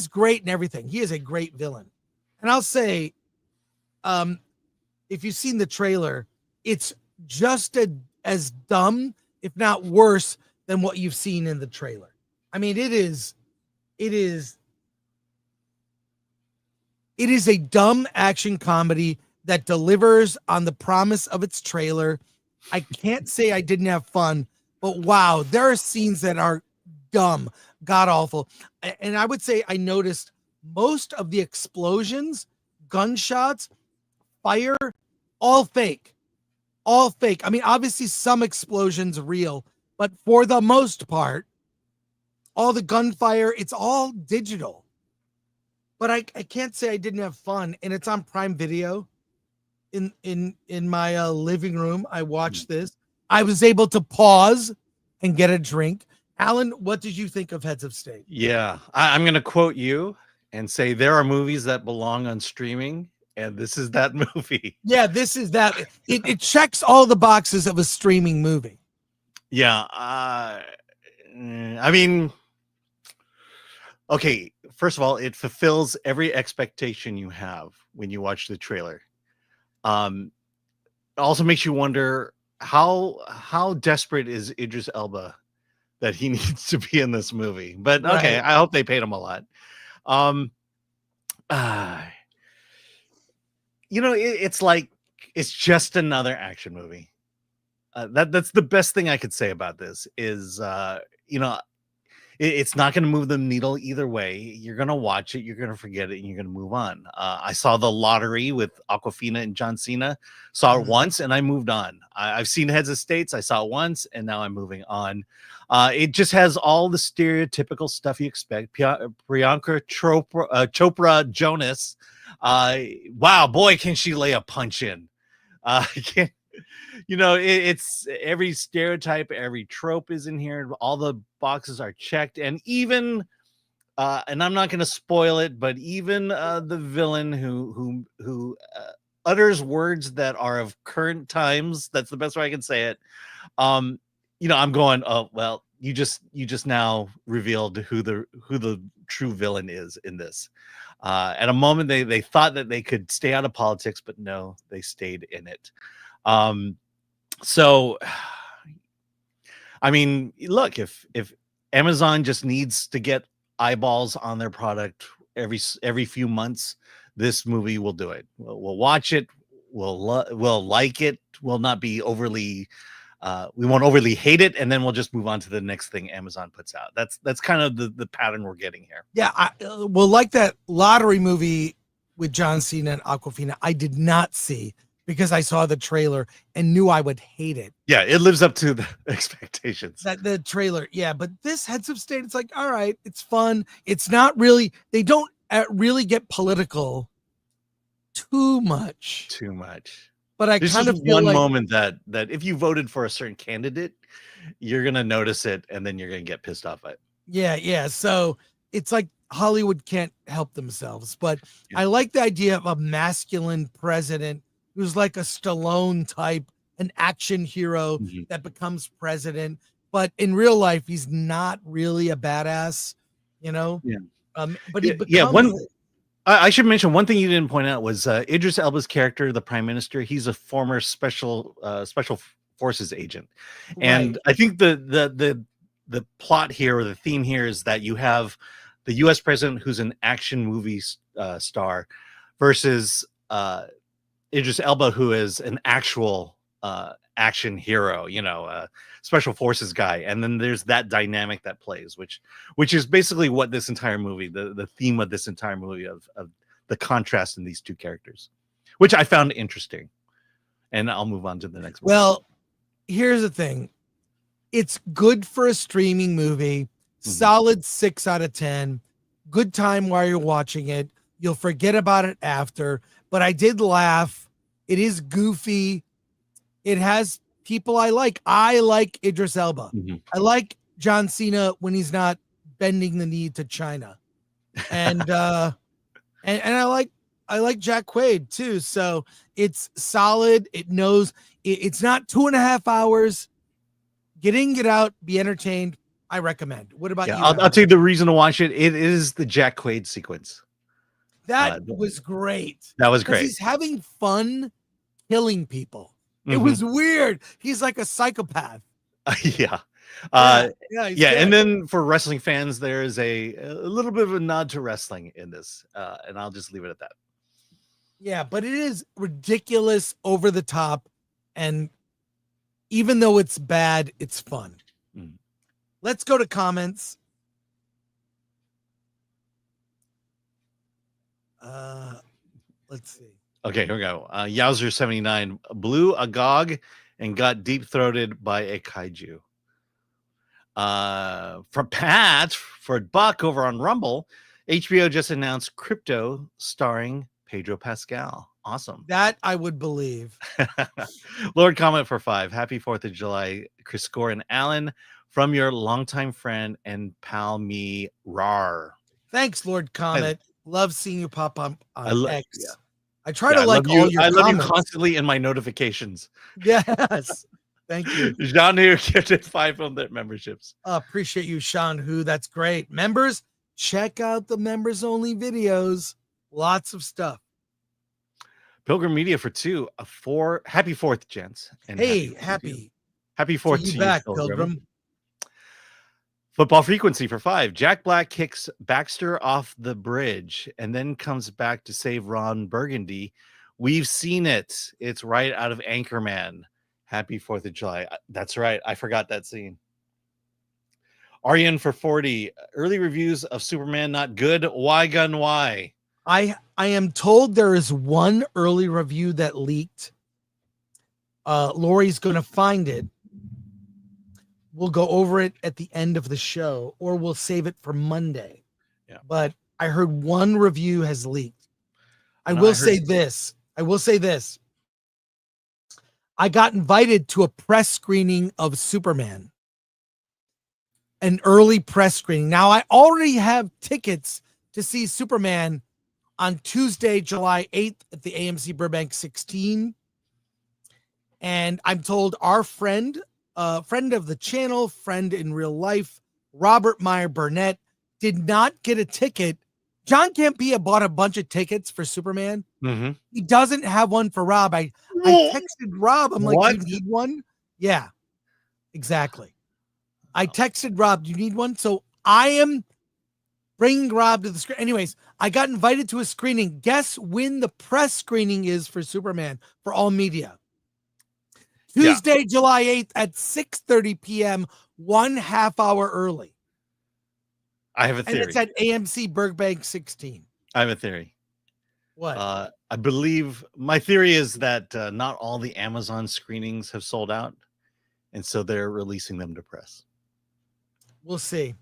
Speaker 2: great in everything. He is a great villain. And I'll say, if you've seen the trailer, it's just as dumb, if not worse, than what you've seen in the trailer. I mean, it is a dumb action comedy that delivers on the promise of its trailer. I can't say I didn't have fun, but wow, there are scenes that are dumb, god awful. And I would say I noticed most of the explosions, gunshots, fire, all fake. All fake. I mean, obviously some explosions real, but for the most part, all the gunfire, it's all digital. But I can't say I didn't have fun, and it's on Prime Video. In my living room, I watched this. I was able to pause and get a drink. Alan, what did you think of Heads of State?
Speaker 4: Yeah, I'm going to quote you and say there are movies that belong on streaming, and this is that movie.
Speaker 2: Yeah, this is that. It checks all the boxes of a streaming movie.
Speaker 4: Yeah, I mean, okay, first of all, it fulfills every expectation you have when you watch the trailer. It also makes you wonder how desperate is Idris Elba that he needs to be in this movie. But okay, right. I hope they paid him a lot. It's like it's just another action movie. That's the best thing I could say about this is it's not going to move the needle either way. You're going to watch it, you're going to forget it, and you're going to move on. I saw The Lottery with Awkwafina and John Cena. Saw it once, and I moved on. I've seen Heads of States. I saw it once, and now I'm moving on. It just has all the stereotypical stuff you expect. Priyanka Chopra Jonas. Wow, boy, can she lay a punch in. It's every stereotype, every trope is in here. All the boxes are checked, and even and I'm not going to spoil it, but even the villain who utters words that are of current times. That's the best way I can say it. I'm going, oh well, you just now revealed who the true villain is in this. At a moment they thought that they could stay out of politics, but no, they stayed in it. So, I mean, look, if Amazon just needs to get eyeballs on their product every few months, this movie will do it. We'll watch it. We'll like it. We'll not be overly, we won't overly hate it. And then we'll just move on to the next thing Amazon puts out. That's kind of the pattern we're getting here.
Speaker 2: Yeah. Like that Lottery movie with John Cena and Awkwafina, I did not see, because I saw the trailer and knew I would hate it.
Speaker 4: Yeah, it lives up to the expectations.
Speaker 2: The trailer, yeah. But this Heads of State, it's like, all right, it's fun. It's not really, they don't really get political too much. But I kind of feel
Speaker 4: one
Speaker 2: like
Speaker 4: moment that if you voted for a certain candidate, you're going to notice it, and then you're going to get pissed off at it.
Speaker 2: Yeah. So it's like Hollywood can't help themselves. But yeah. I like the idea of a masculine president who's like a Stallone type, an action hero that becomes president. But in real life, he's not really a badass, Yeah. But he becomes...
Speaker 4: I should mention one thing you didn't point out was Idris Elba's character, the prime minister. He's a former special forces agent. And I think the plot here, or the theme here, is that you have the U.S. president who's an action movie star versus Idris Elba, who is an actual action hero, special forces guy. And then there's that dynamic that plays, which is basically what this entire movie, the theme of this entire movie of the contrast in these two characters, which I found interesting. And I'll move on to the next one.
Speaker 2: Well, here's the thing. It's good for a streaming movie. Solid 6 out of 10. Good time while you're watching it. You'll forget about it after. But I did laugh. It is goofy. It has people I like. I like Idris Elba. I like John Cena when he's not bending the knee to China. And and I like Jack Quaid too. So it's solid. It knows it's not 2.5 hours. Get in, get out, be entertained. I recommend. What about you?
Speaker 4: I'll tell you the reason to watch it. It is the Jack Quaid sequence.
Speaker 2: That was great.
Speaker 4: That was great.
Speaker 2: He's having fun killing people. It was weird. He's like a psychopath.
Speaker 4: Yeah.
Speaker 2: He's
Speaker 4: Yeah. And
Speaker 2: good.
Speaker 4: then for wrestling fans, there is a little bit of a nod to wrestling in this. And I'll just leave it at that.
Speaker 2: Yeah, but it is ridiculous, over the top, and even though it's bad, it's fun. Let's go to comments. Let's see.
Speaker 4: Okay, here we go. Yowzer79 blew agog and got deep-throated by a kaiju. From Pat for Buck over on Rumble, HBO just announced Crypto starring Pedro Pascal. Awesome.
Speaker 2: That I would believe.
Speaker 4: Lord comment for 5. Happy 4th of July, Chris Gore and Alan, from your longtime friend and pal me, Rar.
Speaker 2: Thanks, Lord Comet. Love seeing you pop up on X.
Speaker 4: Yeah.
Speaker 2: I try to like all your
Speaker 4: I love
Speaker 2: comments.
Speaker 4: you constantly in my notifications.
Speaker 2: Yes. Thank you.
Speaker 4: Jean here gifted 5 from their memberships.
Speaker 2: Appreciate you, Sean Hu. That's great. Members, check out the members only videos. Lots of stuff.
Speaker 4: Pilgrim Media for 2. Happy 4th, gents. And
Speaker 2: happy
Speaker 4: 4th
Speaker 2: to
Speaker 4: to
Speaker 2: you back, Pilgrim.
Speaker 4: Football Frequency for 5. Jack Black kicks Baxter off the bridge and then comes back to save Ron Burgundy. We've seen it. It's right out of Anchorman. Happy 4th of July. That's right. I forgot that scene. Aryan for 40. Early reviews of Superman not good. Why, Gunn? Why?
Speaker 2: I am told there is one early review that leaked. Lori's going to find it. We'll go over it at the end of the show, or we'll save it for Monday.
Speaker 4: Yeah.
Speaker 2: But I heard one review has leaked. I will say this. I got invited to a press screening of Superman. An early press screening. Now, I already have tickets to see Superman on Tuesday, July 8th at the AMC Burbank 16. And I'm told our friend of the channel, friend in real life, Robert Meyer Burnett, did not get a ticket. John Campea bought a bunch of tickets for Superman.
Speaker 4: Mm-hmm.
Speaker 2: He doesn't have one for Rob. I texted Rob. I'm like,
Speaker 4: What?
Speaker 2: do you need one? Yeah, exactly. I texted Rob, do you need one? So I am bringing Rob to the screen. Anyways, I got invited to a screening. Guess when the press screening is for Superman for all media? Tuesday, July 8th at 6:30 p.m., 1/2 hour early.
Speaker 4: I have a theory.
Speaker 2: And it's at AMC Burbank 16.
Speaker 4: I have a theory.
Speaker 2: What?
Speaker 4: I believe my theory is that not all the Amazon screenings have sold out, and so they're releasing them to press.
Speaker 2: We'll see.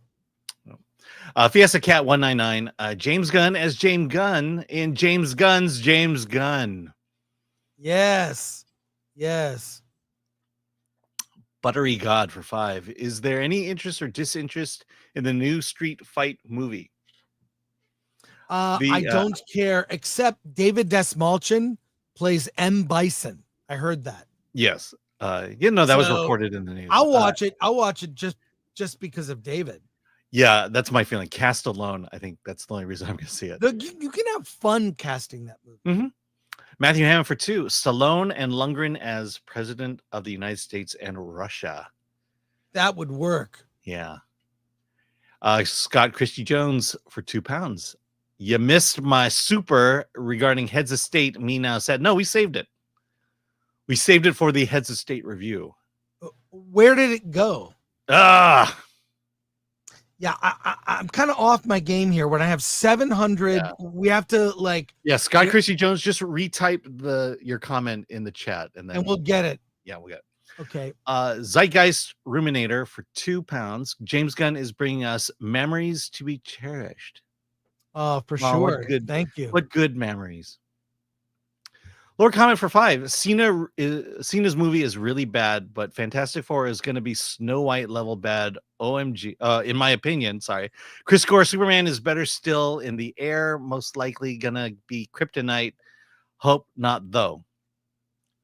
Speaker 4: Fiesta Cat 199. James Gunn as James Gunn in James Gunn's James Gunn.
Speaker 2: Yes.
Speaker 4: Buttery God for 5. Is there any interest or disinterest in the new Street Fight movie?
Speaker 2: I don't care, except David Desmalchin plays M. Bison. I heard that.
Speaker 4: Yes. That was reported in the news.
Speaker 2: I'll watch it. I'll watch it just because of David.
Speaker 4: Yeah, that's my feeling. Cast alone, I think that's the only reason I'm going to see it.
Speaker 2: You can have fun casting that movie.
Speaker 4: Mm-hmm. Matthew Hammond for 2. Stallone and Lundgren as President of the United States and Russia.
Speaker 2: That would work.
Speaker 4: Yeah. Scott Christie Jones for £2. You missed my super regarding Heads of State. Me now said, no, we saved it. We saved it for the Heads of State review.
Speaker 2: Where did it go? Yeah, I'm kind of off my game here. When I have 700, we have to
Speaker 4: Scott Christie Jones, just retype your comment in the chat, and
Speaker 2: we'll get it.
Speaker 4: Yeah, we'll get it.
Speaker 2: Okay.
Speaker 4: Zeitgeist Ruminator for £2. James Gunn is bringing us memories to be cherished.
Speaker 2: Oh, for sure. Thank you.
Speaker 4: What good memories. Lord comment for 5. Cena's movie is really bad, but Fantastic Four is going to be Snow White level bad. OMG. In my opinion, sorry. Chris Gore Superman is better still in the air. Most likely going to be Kryptonite. Hope not, though.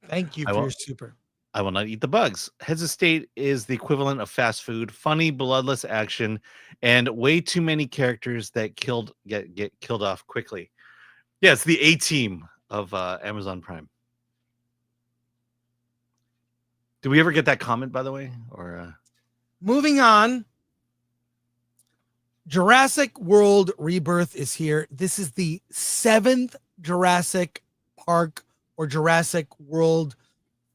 Speaker 2: Thank you for your super.
Speaker 4: I will not eat the bugs. Heads of State is the equivalent of fast food, funny, bloodless action, and way too many characters that get killed off quickly. Yeah, it's the A-team of Amazon Prime. Did we ever get that comment, by the way? Or
Speaker 2: moving on. Jurassic World Rebirth is here. This is the 7th Jurassic Park or Jurassic World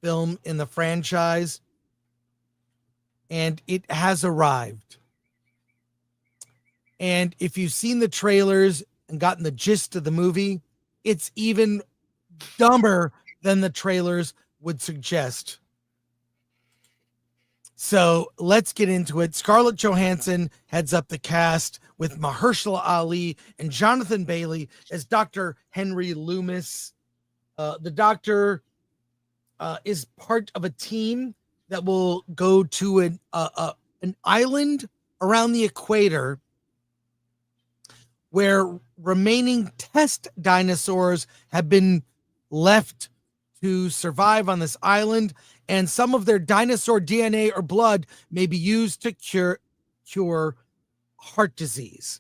Speaker 2: film in the franchise, and it has arrived. And if you've seen the trailers and gotten the gist of the movie, it's even dumber than the trailers would suggest. So let's get into it. Scarlett Johansson heads up the cast with Mahershala Ali and Jonathan Bailey as Dr. Henry Loomis. The doctor is part of a team that will go to an island around the equator where remaining test dinosaurs have been left to survive on this island, and some of their dinosaur DNA or blood may be used to cure heart disease.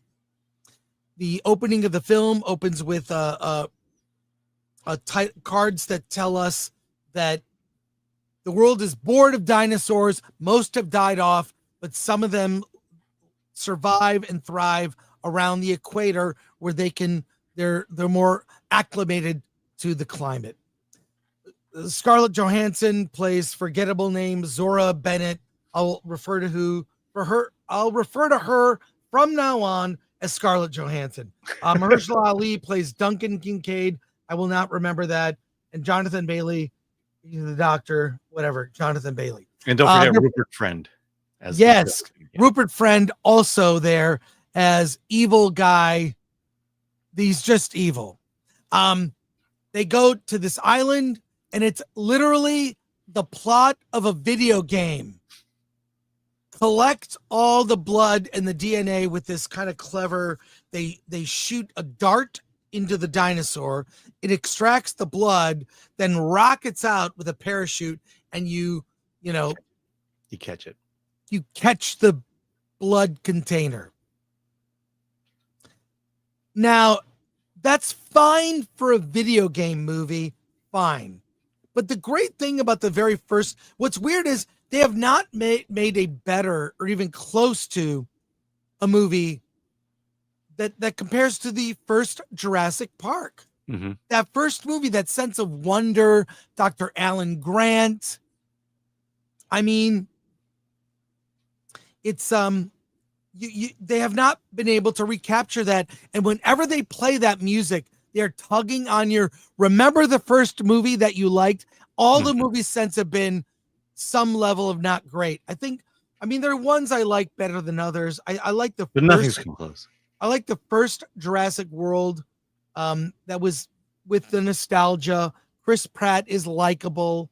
Speaker 2: The opening of the film opens with cards that tell us that the world is bored of dinosaurs. Most have died off, but some of them survive and thrive around the equator where they're more acclimated to the climate. Scarlett Johansson plays forgettable name Zora Bennett. I'll refer to her from now on as Scarlett Johansson. Mahershala Ali plays Duncan Kincaid. I will not remember that. And Jonathan Bailey, the doctor, whatever. Jonathan Bailey.
Speaker 4: And don't forget Rupert Friend.
Speaker 2: Yes, Rupert Friend also there as evil guy. He's just evil. They go to this island, and it's literally the plot of a video game. Collect all the blood and the DNA with this kind of clever, they shoot a dart into the dinosaur. It extracts the blood, then rockets out with a parachute, and you
Speaker 4: catch it.
Speaker 2: You catch the blood container. Now, that's fine for a video game movie, fine. But the great thing about the very first, what's weird is they have not made a better or even close to a movie that compares to the first Jurassic Park.
Speaker 4: Mm-hmm.
Speaker 2: That first movie, that sense of wonder, Dr. Alan Grant. I mean, it's they have not been able to recapture that. And whenever they play that music, they're tugging on your, remember the first movie that you liked? All the movies since have been some level of not great. There are ones I like better than others. I like the
Speaker 4: but
Speaker 2: first,
Speaker 4: nothing's come close.
Speaker 2: I like the first Jurassic World. That was with the nostalgia. Chris Pratt is likable,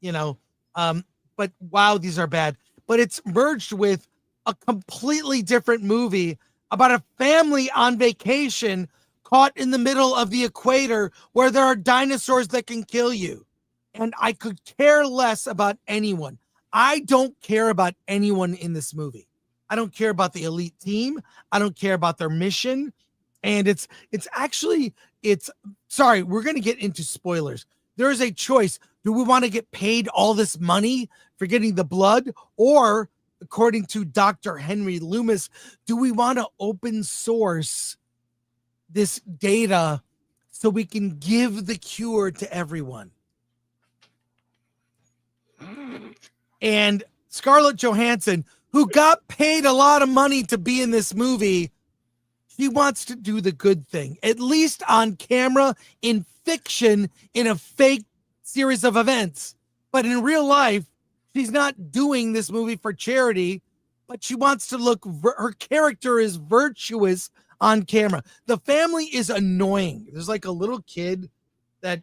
Speaker 2: but wow, these are bad. But it's merged with a completely different movie about a family on vacation caught in the middle of the equator where there are dinosaurs that can kill you. And I could care less about anyone. I don't care about anyone in this movie. I don't care about the elite team. I don't care about their mission. And sorry, we're going to get into spoilers. There is a choice. Do we want to get paid all this money for getting the blood? Or, according to Dr. Henry Loomis, do we want to open source this data so we can give the cure to everyone? And Scarlett Johansson, who got paid a lot of money to be in this movie, she wants to do the good thing, at least on camera, in fiction, in a fake series of events. But in real life, she's not doing this movie for charity, but she wants to look, her character is virtuous on camera. The family is annoying. There's like a little kid that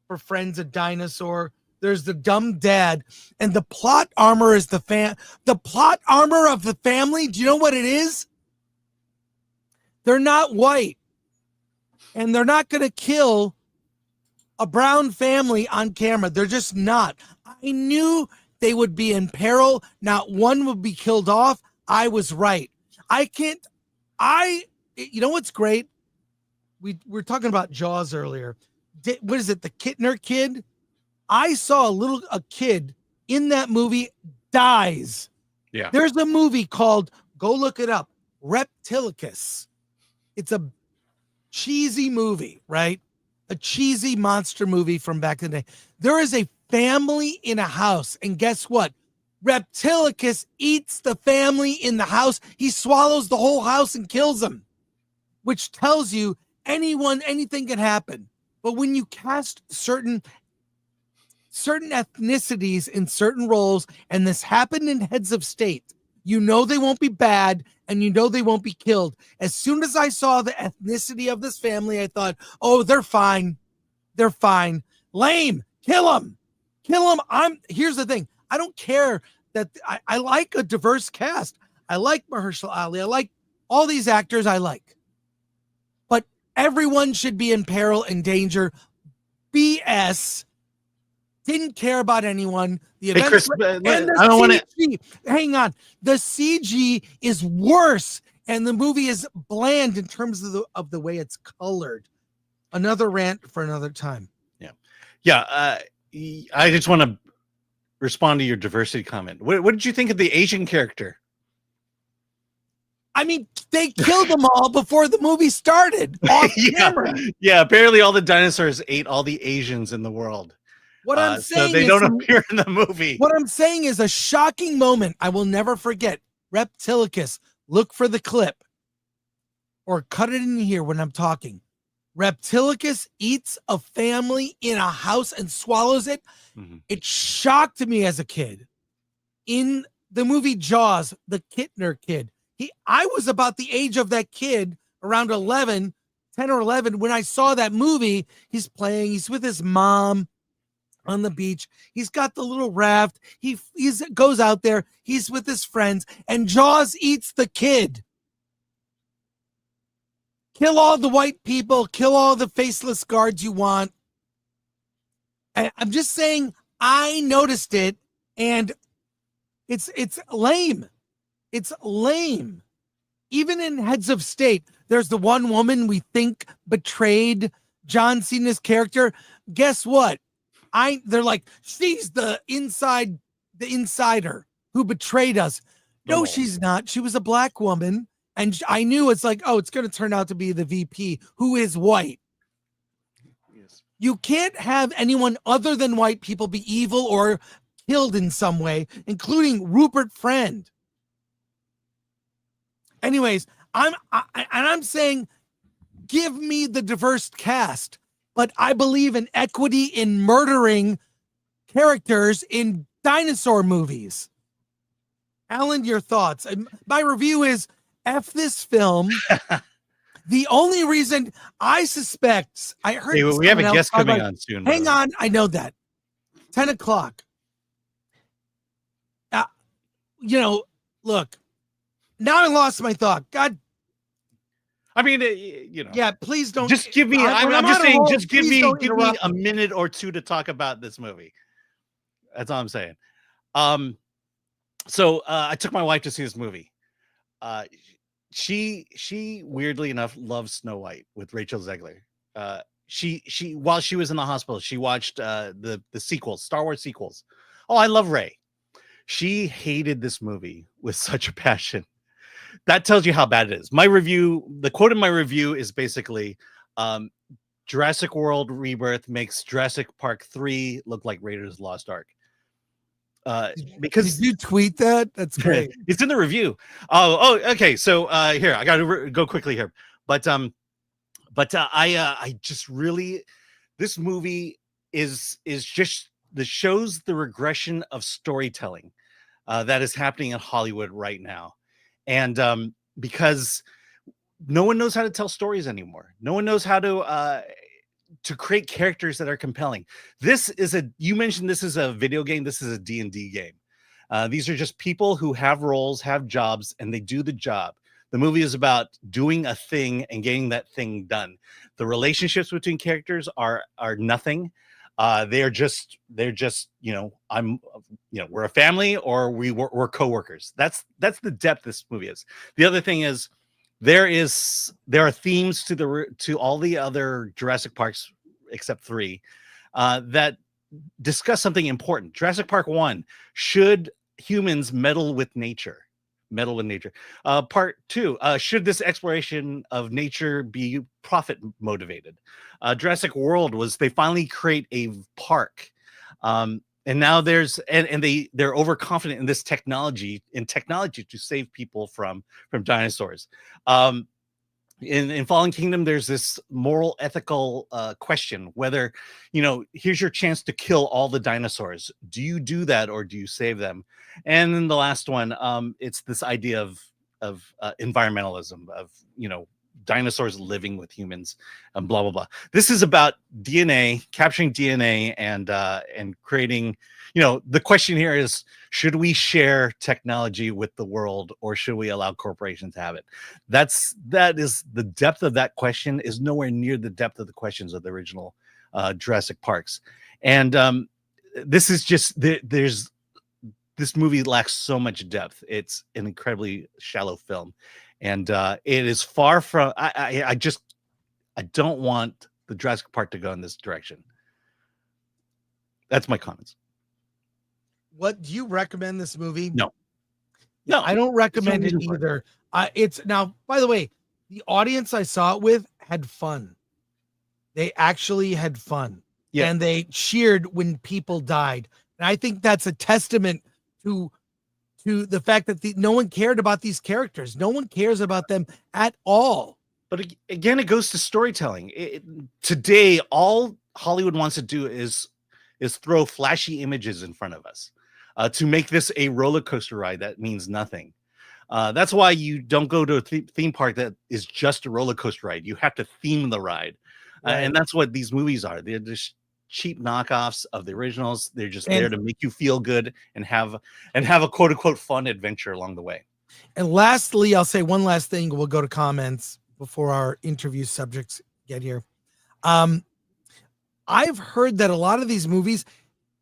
Speaker 2: befriends a dinosaur. There's the dumb dad, and the plot armor is the plot armor of the family. Do you know what it is? They're not white, and they're not going to kill a brown family on camera. They're just not. I knew they would be in peril. Not one would be killed off. I was right. You know what's great? We're talking about Jaws earlier. What is it? The Kittner kid? I saw a kid in that movie dies.
Speaker 4: Yeah.
Speaker 2: There's a movie called, go look it up, Reptilicus. It's a cheesy movie, right? A cheesy monster movie from back in the day. There is a family in a house, and guess what? Reptilicus eats the family in the house. He swallows the whole house and kills them, which tells you anything can happen. But when you cast certain ethnicities in certain roles, and this happened in Heads of State, you know they won't be bad, and you know they won't be killed. As soon as I saw the ethnicity of this family, I thought, oh, they're fine. They're fine. Lame. Kill them. Kill them. Here's the thing. I don't care that I like a diverse cast. I like Mahershala Ali. I like all these actors I like. But everyone should be in peril and danger. BS. Didn't care about anyone. The events,
Speaker 4: Chris,
Speaker 2: and
Speaker 4: I don't want to.
Speaker 2: Hang on. The CG is worse, and the movie is bland in terms of the way it's colored. Another rant for another time.
Speaker 4: Yeah. I just want to respond to your diversity comment. What did you think of the Asian character?
Speaker 2: I mean, they killed them all before the movie started. Off camera.
Speaker 4: Yeah. Apparently, all the dinosaurs ate all the Asians in the world.
Speaker 2: What I'm saying
Speaker 4: so they don't appear in the movie.
Speaker 2: What I'm saying is a shocking moment I will never forget. Reptilicus, look for the clip or cut it in here when I'm talking. Reptilicus eats a family in a house and swallows it. Mm-hmm. It shocked me as a kid. In the movie Jaws, the Kittner kid, I was about the age of that kid, around 10 or 11, when I saw that movie. He's with his mom on the beach. He's got the little raft. He goes out there. He's with his friends, and Jaws eats the kid. Kill all the white people. Kill all the faceless guards you want. And I'm just saying, I noticed it, and it's lame. It's lame. Even in Heads of State, there's the one woman we think betrayed John Cena's character. Guess what? They're like, she's the insider who betrayed us. No, she's not. She was a black woman. And I knew it's like, oh, it's going to turn out to be the VP who is white. Yes. You can't have anyone other than white people be evil or killed in some way, including Rupert Friend. Anyways, I'm saying, give me the diverse cast. But I believe in equity in murdering characters in dinosaur movies. Alan, your thoughts? My review is F this film. The only reason I suspect, I heard
Speaker 4: we have a guest coming on soon.
Speaker 2: Hang on, I know that. 10 o'clock. Look, now I lost my thought. God.
Speaker 4: I mean,
Speaker 2: Yeah, please don't.
Speaker 4: Just give me. I'm just saying. Just give me a minute or two to talk about this movie. That's all I'm saying. So I took my wife to see this movie. She weirdly enough loves Snow White with Rachel Zegler. She while she was in the hospital, she watched the sequels, Star Wars sequels. Oh, I love Rey. She hated this movie with such a passion. That tells you how bad it is. My review, the quote in my review is basically, Jurassic World Rebirth makes Jurassic Park 3 look like Raiders of the Lost Ark. Because
Speaker 2: did you tweet that? That's great.
Speaker 4: It's in the review. Oh, okay. So here, I got to go quickly here. But I just really, this movie is just shows the regression of storytelling that is happening in Hollywood right now. And because no one knows how to tell stories anymore. No one knows how to create characters that are compelling. You mentioned this is a video game. This is a D&D game. These are just people who have roles, have jobs, and they do the job. The movie is about doing a thing and getting that thing done. The relationships between characters are nothing. They're just, we're a family or we're coworkers. That's the depth this movie is. The other thing is there are themes to all the other Jurassic Parks except 3 that discuss something important. Jurassic Park 1, should humans meddle with nature? Part 2, should this exploration of nature be profit motivated? Jurassic World was they finally create a park. And now they're overconfident in this technology to save people from dinosaurs. In Fallen Kingdom, there's this moral, ethical question whether, here's your chance to kill all the dinosaurs. Do you do that or do you save them? And then the last one, it's this idea of environmentalism, of, dinosaurs living with humans, and blah, blah, blah. This is about DNA, capturing DNA and creating, the question here is, should we share technology with the world or should we allow corporations to have it? That is the depth of that question is nowhere near the depth of the questions of the original Jurassic Parks. And this is just, this movie lacks so much depth. It's an incredibly shallow film. And it is far from, I don't want the Jurassic Park to go in this direction. That's my comments.
Speaker 2: What do you recommend this movie?
Speaker 4: No,
Speaker 2: I don't recommend it either. It's now, by the way, the audience I saw it with had fun. They actually had fun. Yeah. And they cheered when people died. And I think that's a testament to the fact that no one cared about these characters. No one cares about them at all.
Speaker 4: But again, it goes to storytelling. Today, all Hollywood wants to do is throw flashy images in front of us to make this a roller coaster ride that means nothing. That's why you don't go to a theme park that is just a roller coaster ride. You have to theme the ride. Right. And that's what these movies are. They're just cheap knockoffs of the originals. They're just there to make you feel good and have a quote unquote fun adventure along the way.
Speaker 2: And lastly, I'll say one last thing. We'll go to comments before our interview subjects get here. I've heard that a lot of these movies,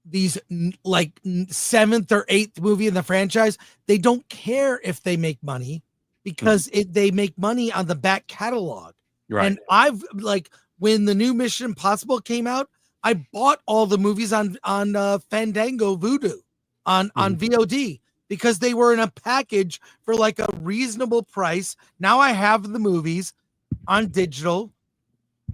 Speaker 2: these like 7th or 8th movie in the franchise, they don't care if they make money because they make money on the back catalog. Right. And I've when the new Mission Impossible came out, I bought all the movies on Fandango Voodoo on VOD because they were in a package for like a reasonable price. Now I have the movies on digital,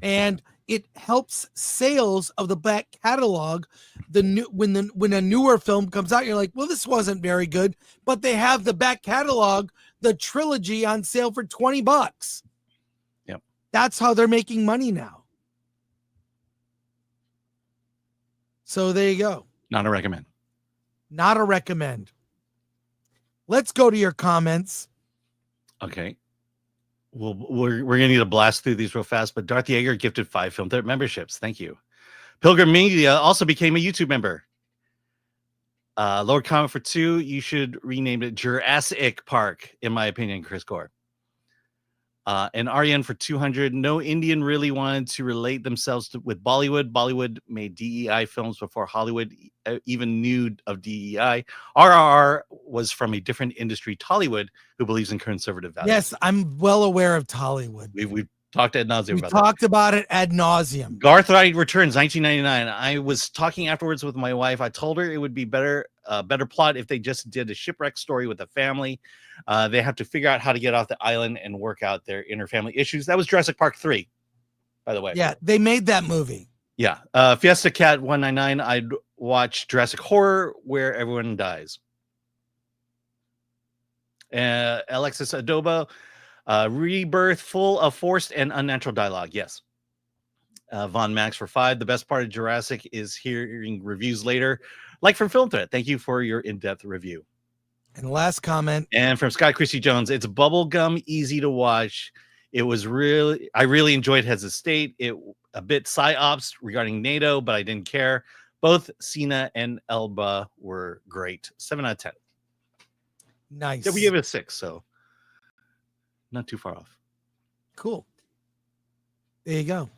Speaker 2: and it helps sales of the back catalog. When a newer film comes out, you're like, well, this wasn't very good, but they have the back catalog, the trilogy on sale for $20.
Speaker 4: Yep.
Speaker 2: That's how they're making money now. So there you go.
Speaker 4: Not a recommend.
Speaker 2: Not a recommend. Let's go to your comments.
Speaker 4: Okay. Well, we're gonna need to blast through these real fast, but Darth Yeager gifted 5 Film Threat memberships. Thank you. Pilgrim Media also became a YouTube member. Lower comment for 2. You should rename it Jurassic Park, in my opinion, Chris Gore. And Aryan for 200. No Indian really wanted to relate themselves with Bollywood. Bollywood made DEI films before Hollywood even knew of DEI. RRR was from a different industry, Tollywood, who believes in conservative values.
Speaker 2: Yes, I'm well aware of Tollywood.
Speaker 4: We've talked ad nauseum about
Speaker 2: that. We talked about it ad nauseum.
Speaker 4: Garth Wright Returns, 1999. I was talking afterwards with my wife. I told her it would be better plot if they just did a shipwreck story with a family. They have to figure out how to get off the island and work out their inner family issues. That was Jurassic Park 3, by the way.
Speaker 2: Yeah, they made that movie.
Speaker 4: Yeah. Fiesta Cat 199. I'd watch Jurassic Horror where everyone dies. Alexis Adobo. Rebirth, full of forced and unnatural dialogue. Yes. Von Max for 5. The best part of Jurassic is hearing reviews later, like from Film Threat. Thank you for your in-depth review.
Speaker 2: And last comment.
Speaker 4: And from Scott Christy Jones, it's bubblegum, easy to watch. I really enjoyed Heads of State. It a bit psyops regarding NATO, but I didn't care. Both Cena and Elba were great. 7 out of 10.
Speaker 2: Nice.
Speaker 4: Yeah, we gave it a 6, so not too far off.
Speaker 2: Cool. There you go.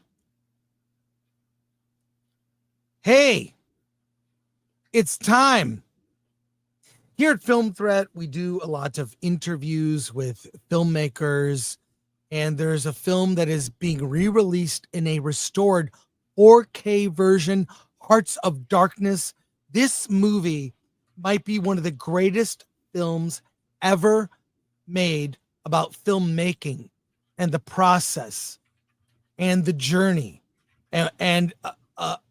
Speaker 2: Hey, it's time. Here at Film Threat, we do a lot of interviews with filmmakers, and there's a film that is being re-released in a restored 4K version, Hearts of Darkness. This movie might be one of the greatest films ever made about filmmaking and the process and the journey. And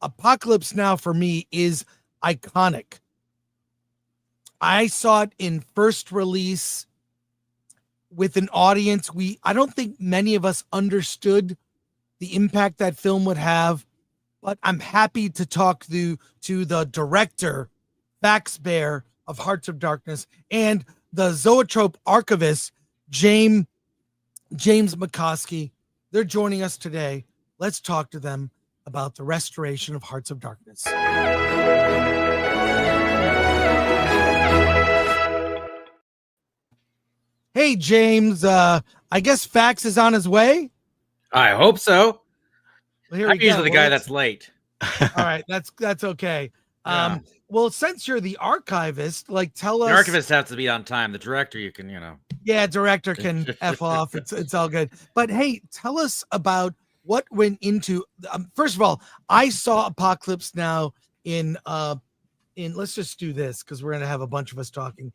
Speaker 2: Apocalypse Now for me is iconic. I saw it in first release with an audience. I don't think many of us understood the impact that film would have, but I'm happy to talk to the director, Fax Bear of Hearts of Darkness, and the Zoetrope archivist, James Mockoski. They're joining us today. Let's talk to them about the restoration of Hearts of Darkness. Hey, James. I guess Fax is on his way.
Speaker 13: I hope so.
Speaker 2: Well,
Speaker 13: I'm usually the guy that's late.
Speaker 2: All right, that's okay.
Speaker 13: Yeah.
Speaker 2: Well, since you're the archivist, tell us.
Speaker 13: The archivist has to be on time. The director, you can,
Speaker 2: Yeah, director can F off. It's all good. But hey, tell us about what went into. First of all, I saw Apocalypse Now in. Let's just do this because we're gonna have a bunch of us talking.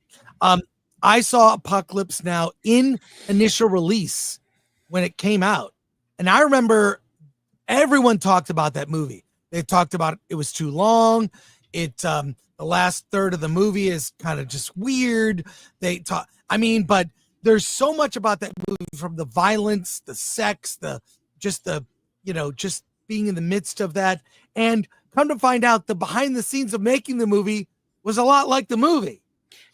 Speaker 2: I saw Apocalypse Now in initial release when it came out, and I remember everyone talked about that movie. They talked about it was too long. The last third of the movie is kind of just weird. But there's so much about that movie, from the violence, the sex, just being in the midst of that. And come to find out, the behind the scenes of making the movie was a lot like the movie.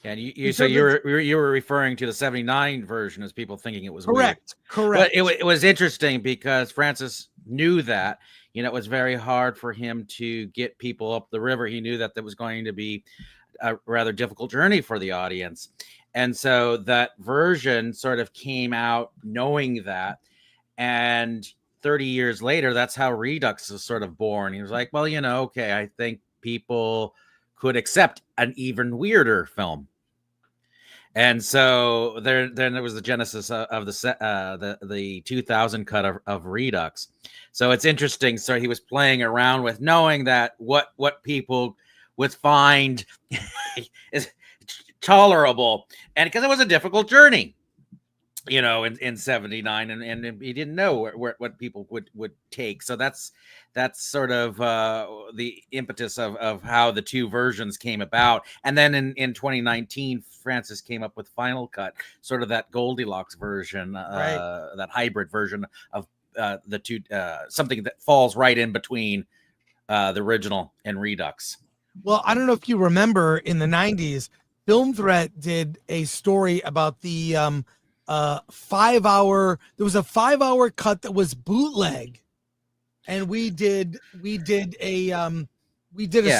Speaker 13: Yeah, and you were referring to the '79 version as people thinking it was
Speaker 2: correct.
Speaker 13: But it was interesting because Francis knew that. It was very hard for him to get people up the river. He knew that there was going to be a rather difficult journey for the audience. And so that version sort of came out knowing that. And 30 years later, that's how Redux is sort of born. He was like, well, okay, I think people could accept an even weirder film. And so then there was the genesis of the 2000 cut of Redux. So it's interesting. So he was playing around with knowing that what people would find is tolerable, and because it was a difficult journey, in '79, and he didn't know what people would take. So that's sort of the impetus of how the two versions came about. And then in 2019, Francis came up with Final Cut, sort of that Goldilocks version, right. That hybrid version of the two, something that falls right in between the original and Redux.
Speaker 2: Well, I don't know if you remember, in the 90s, Film Threat did a story about the 5-hour. There was a 5-hour cut that was bootleg, and we did a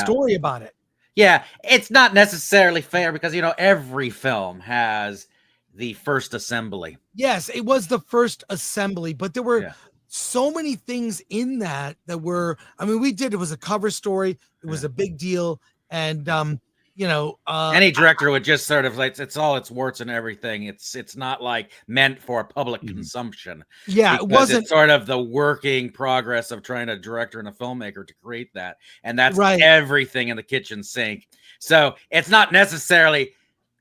Speaker 2: story about it.
Speaker 13: Yeah, it's not necessarily fair because every film has the first assembly.
Speaker 2: Yes, it was the first assembly, but there were so many things in that were. It was a cover story. It was a big deal, and
Speaker 13: any director would just sort of it's all its warts and everything. It's not like meant for public consumption.
Speaker 2: Yeah, it wasn't.
Speaker 13: It's sort of the working progress of trying a director and a filmmaker to create that, and that's everything in the kitchen sink. So it's not necessily.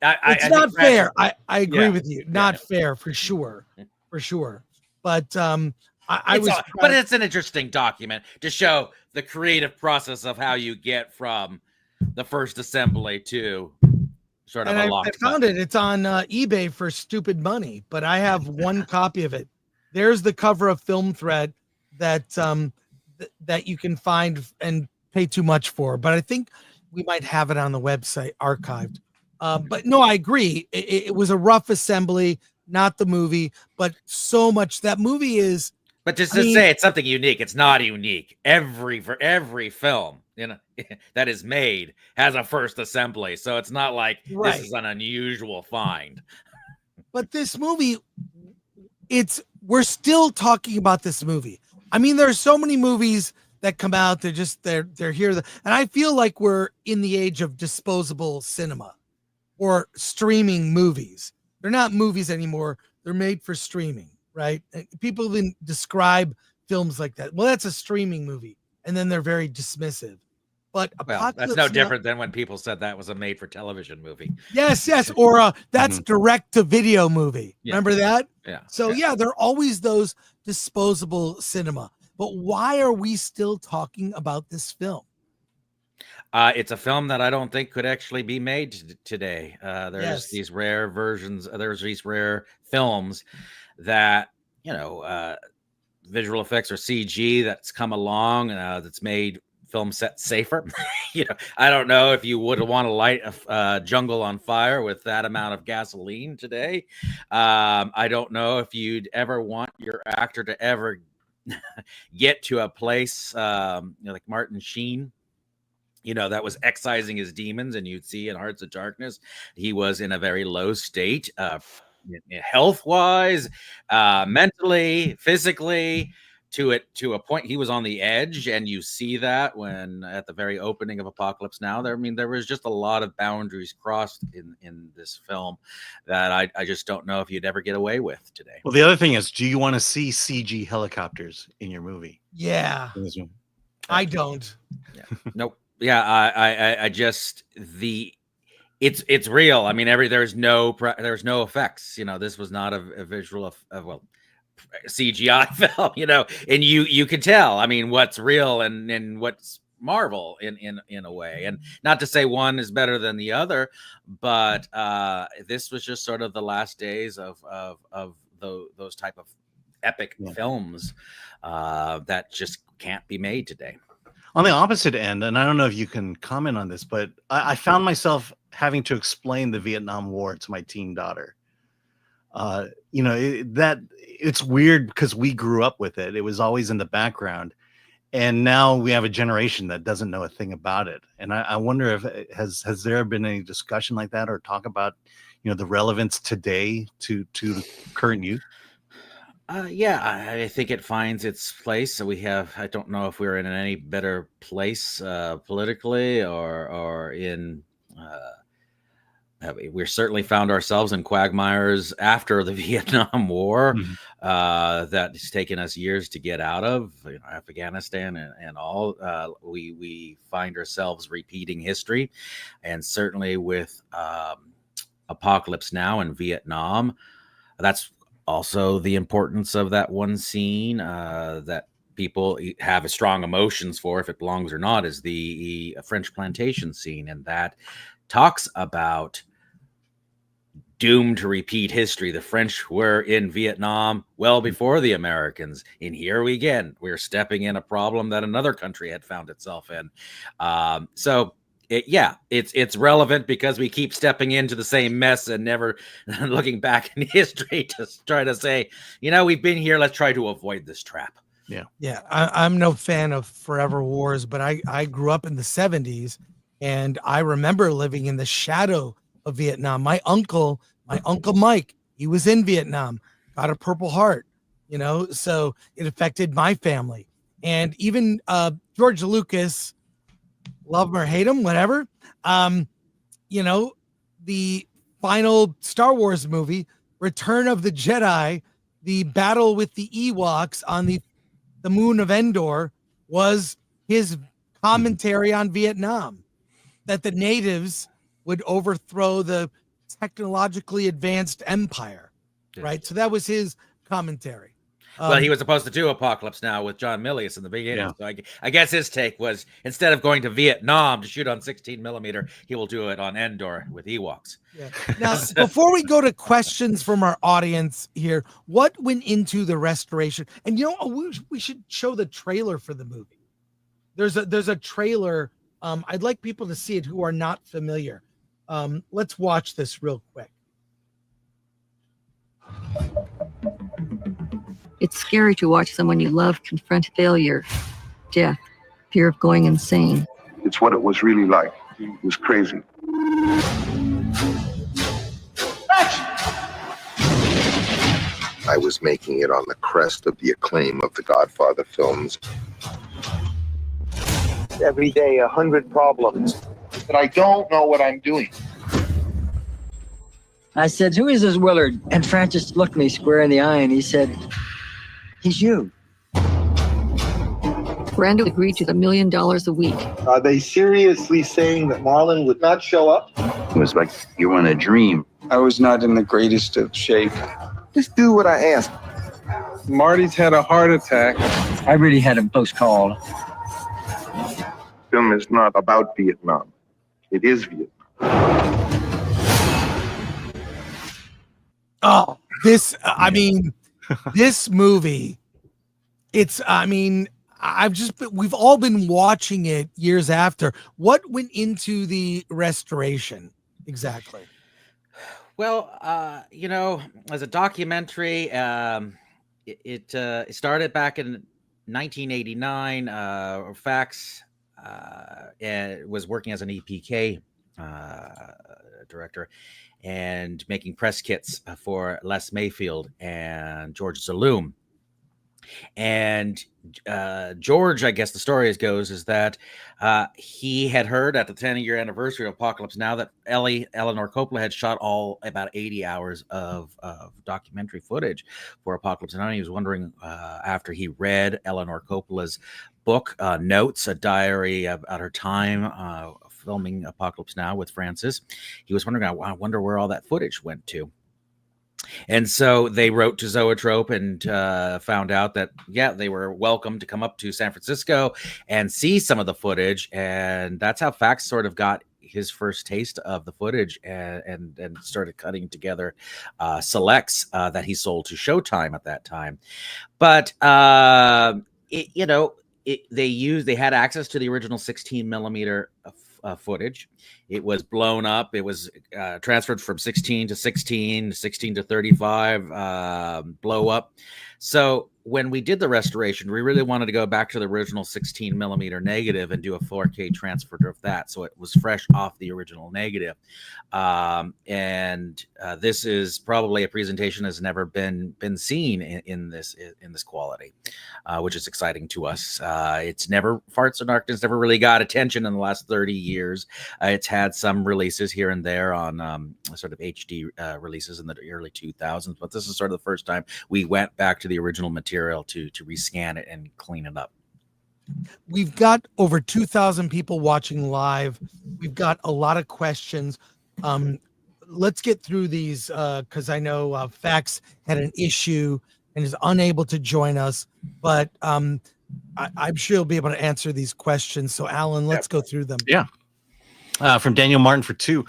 Speaker 2: It's not fair. I agree with you. Not fair for sure, But
Speaker 13: but it's an interesting document to show the creative process of how you get from the first assembly to sort of a lock.
Speaker 2: I found it. It's on eBay for stupid money, but I have one copy of it. There's the cover of Film Thread that that you can find and pay too much for, but I think we might have it on the website archived. But no, I agree. It was a rough assembly, not the movie, but so much that movie is.
Speaker 13: But just to say it's something unique, it's not unique. For every film that is made has a first assembly, so it's not like this is an unusual find.
Speaker 2: But this movie, we're still talking about this movie. There's so many movies that come out. They're here, and I feel like we're in the age of disposable cinema or streaming movies. They're not movies anymore. They're made for streaming. Right? People even describe films like that. Well, that's a streaming movie. And then they're very dismissive. But
Speaker 13: Well,
Speaker 2: Apocalypse
Speaker 13: that's no
Speaker 2: Now-
Speaker 13: different than when people said that was a made-for-television movie.
Speaker 2: Yes, or that's direct-to-video movie.
Speaker 13: Yeah.
Speaker 2: Remember that?
Speaker 13: Yeah.
Speaker 2: So there are always those disposable cinema. But why are we still talking about this film?
Speaker 13: It's a film that I don't think could actually be made today. There's these rare versions. There's these rare films that, visual effects or CG that's come along that's made film set safer. I don't know if you would want to light a jungle on fire with that amount of gasoline today. I don't know if you'd ever want your actor to ever get to a place like Martin Sheen, that was excising his demons, and you'd see in Hearts of Darkness he was in a very low state, health-wise, mentally, physically, to a point he was on the edge, and you see that when at the very opening of Apocalypse Now. There was just a lot of boundaries crossed in this film that I just don't know if you'd ever get away with today.
Speaker 4: Well, the other thing is, do you want to see CG helicopters in your movie?
Speaker 2: Yeah, I don't.
Speaker 13: Yeah. Nope. Yeah, I just it's real. I mean, there's no effects. This was not a visual CGI film. And you can tell. I mean, what's real and what's Marvel in a way. And not to say one is better than the other, but this was just sort of the last days of those type of epic films that just can't be made today.
Speaker 4: On the opposite end, and I don't know if you can comment on this, but I found myself having to explain the Vietnam War to my teen daughter. It's weird because we grew up with it. It was always in the background. And now we have a generation that doesn't know a thing about it. And I wonder if has there been any discussion like that or talk about, the relevance today to the current youth?
Speaker 13: I think it finds its place. So I don't know if we're in any better place politically or in, we certainly found ourselves in quagmires after the Vietnam War that has taken us years to get out of, Afghanistan and all. We find ourselves repeating history, and certainly with Apocalypse Now and Vietnam, that's also the importance of that one scene that people have strong emotions for, if it belongs or not, is the French plantation scene. And that talks about doomed to repeat history. The French were in Vietnam well before the Americans. And here we're stepping in a problem that another country had found itself in. It's relevant because we keep stepping into the same mess and never looking back in history to try to say, we've been here. Let's try to avoid this trap.
Speaker 2: Yeah. I'm no fan of forever wars, but I grew up in the 70s, and I remember living in the shadow of Vietnam. My uncle Mike, he was in Vietnam, got a Purple Heart, so it affected my family. And even George Lucas, love him or hate him, whatever. The final Star Wars movie, Return of the Jedi, the battle with the Ewoks on the moon of Endor, was his commentary on Vietnam, that the natives would overthrow the technologically advanced empire, right? So that was his commentary.
Speaker 13: Well, he was supposed to do Apocalypse Now with John Milius in the beginning. So I guess his take was, instead of going to Vietnam to shoot on 16 millimeter, he will do it on Endor with Ewoks.
Speaker 2: Yeah. Now, before we go to questions from our audience here, what went into the restoration? And we should show the trailer for the movie. There's a trailer. I'd like people to see it who are not familiar. Let's watch this real quick.
Speaker 14: It's scary to watch someone you love confront failure, death, fear of going insane.
Speaker 15: It's what it was really like. It was crazy. I was making it on the crest of the acclaim of the Godfather films. Every day, 100 problems. But I don't know what I'm doing.
Speaker 16: I said, "Who is this Willard?" And Francis looked me square in the eye and he said, "He's you."
Speaker 14: Brando agreed to the $1 million a week.
Speaker 17: Are they seriously saying that Marlon would not show up?
Speaker 18: It was like you were in a dream.
Speaker 17: I was not in the greatest of shape. Just do what I asked. Marty's had a heart attack.
Speaker 16: I really had him close call.
Speaker 15: Film is not about Vietnam. It is Vietnam.
Speaker 2: Oh, I mean, this movie, we've all been watching it years after. What went into the restoration exactly?
Speaker 13: Well, as a documentary, it started back in 1989. Fax was working as an EPK director and making press kits for Les Mayfield and George Zaloom. And George, I guess the story goes, is that he had heard at the 10-year anniversary of Apocalypse Now that Eleanor Coppola had shot about 80 hours of documentary footage for Apocalypse Now. And he was wondering, after he read Eleanor Coppola's book, notes, a diary about her time filming Apocalypse Now with Francis, he was wondering, I wonder where all that footage went to. And so they wrote to Zoetrope and found out that, they were welcome to come up to San Francisco and see some of the footage. And that's how Fax sort of got his first taste of the footage and started cutting together selects that he sold to Showtime at that time. But, they had access to the original 16 millimeter footage. It was blown up. It was transferred from 16 to 16, 16 to 35, blow up. So when we did the restoration, we really wanted to go back to the original 16 millimeter negative and do a 4K transfer of that. So it was fresh off the original negative. This is probably a presentation that's never been seen in this quality, which is exciting to us. Hearts of Darkness never really got attention in the last 30 years. It's had some releases here and there on sort of HD releases in the early 2000s, but this is sort of the first time we went back to the original material to rescan it and clean it up.
Speaker 2: We've got over 2,000 people watching live. We've got a lot of questions. Let's get through these because I know Fax had an issue and is unable to join us, but I'm sure he'll be able to answer these questions. So Alan, let's go through them.
Speaker 4: Yeah. From Daniel Martin for 2.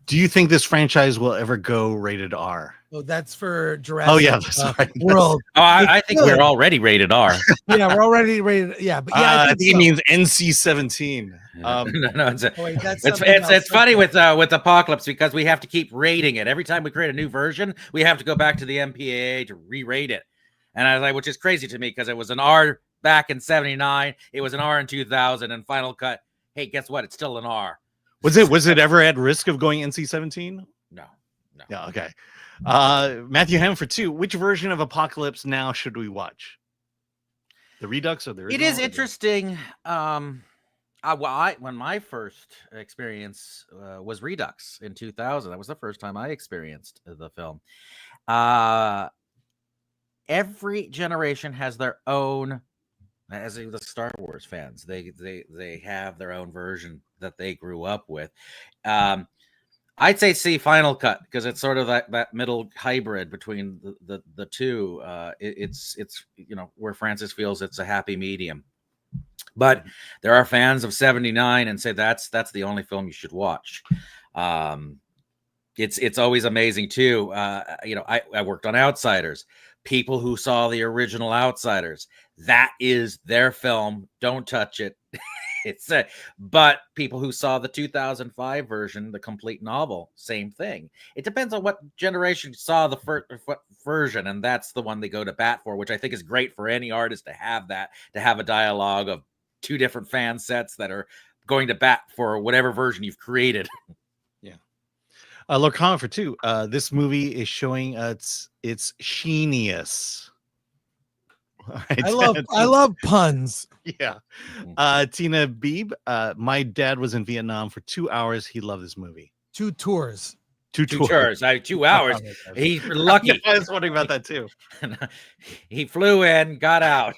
Speaker 4: Do you think this franchise will ever go rated R?
Speaker 2: Oh, that's for Jurassic.
Speaker 4: Oh yeah, that's right.
Speaker 2: World.
Speaker 13: Oh, I think we're already rated R.
Speaker 2: Yeah, we're already rated. Yeah, but yeah,
Speaker 4: I think it means NC-17.
Speaker 13: No, it's funny with Apocalypse because we have to keep rating it. Every time we create a new version, we have to go back to the MPAA to re-rate it. And I was like, which is crazy to me because it was an R back in '79, it was an R in 2000, and Final Cut. Hey, guess what? It's still an R.
Speaker 4: Was it ever at risk of going NC-17?
Speaker 13: No.
Speaker 4: Yeah, okay. Matthew Ham for 2. Which version of Apocalypse Now should we watch? The Redux or the original?
Speaker 13: It is interesting. When my first experience was Redux in 2000, that was the first time I experienced the film. Every generation has their own, as the Star Wars fans, they have their own version that they grew up with. I'd say see Final Cut because it's sort of that middle hybrid between the two. It's where Francis feels it's a happy medium. But there are fans of 79 and say that's the only film you should watch. It's always amazing too. I worked on Outsiders. People who saw the original Outsiders, that is their film. Don't touch it. But people who saw the 2005 version, the complete novel, same thing. It depends on what generation saw the first version, and that's the one they go to bat for, which I think is great for any artist to have that, to have a dialogue of two different fan sets that are going to bat for whatever version you've created.
Speaker 4: Yeah. Lord Comment for 2. This movie is showing its sheenius. Right.
Speaker 2: I love puns.
Speaker 4: Yeah. Tina Beeb, my dad was in Vietnam for 2 hours. He loved this movie.
Speaker 2: 2 tours.
Speaker 4: Two
Speaker 13: tours. 2 hours. He's lucky.
Speaker 4: I was wondering about that too.
Speaker 13: He flew in, got out.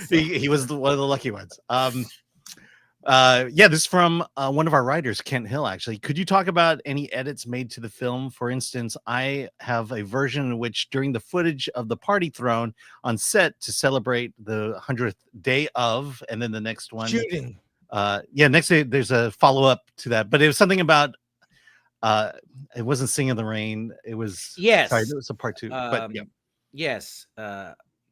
Speaker 4: He was one of the lucky ones. Yeah, this is from one of our writers, Kent Hill, actually. Could you talk about any edits made to the film? For instance, I have a version in which during the footage of the party thrown on set to celebrate the 100th day of, and then the next one
Speaker 2: shooting.
Speaker 4: Next day there's a follow-up to that, but it was something about it wasn't Sing in the Rain. It was
Speaker 13: Yes.
Speaker 4: Sorry, it was a part 2. But yeah.
Speaker 13: Yes.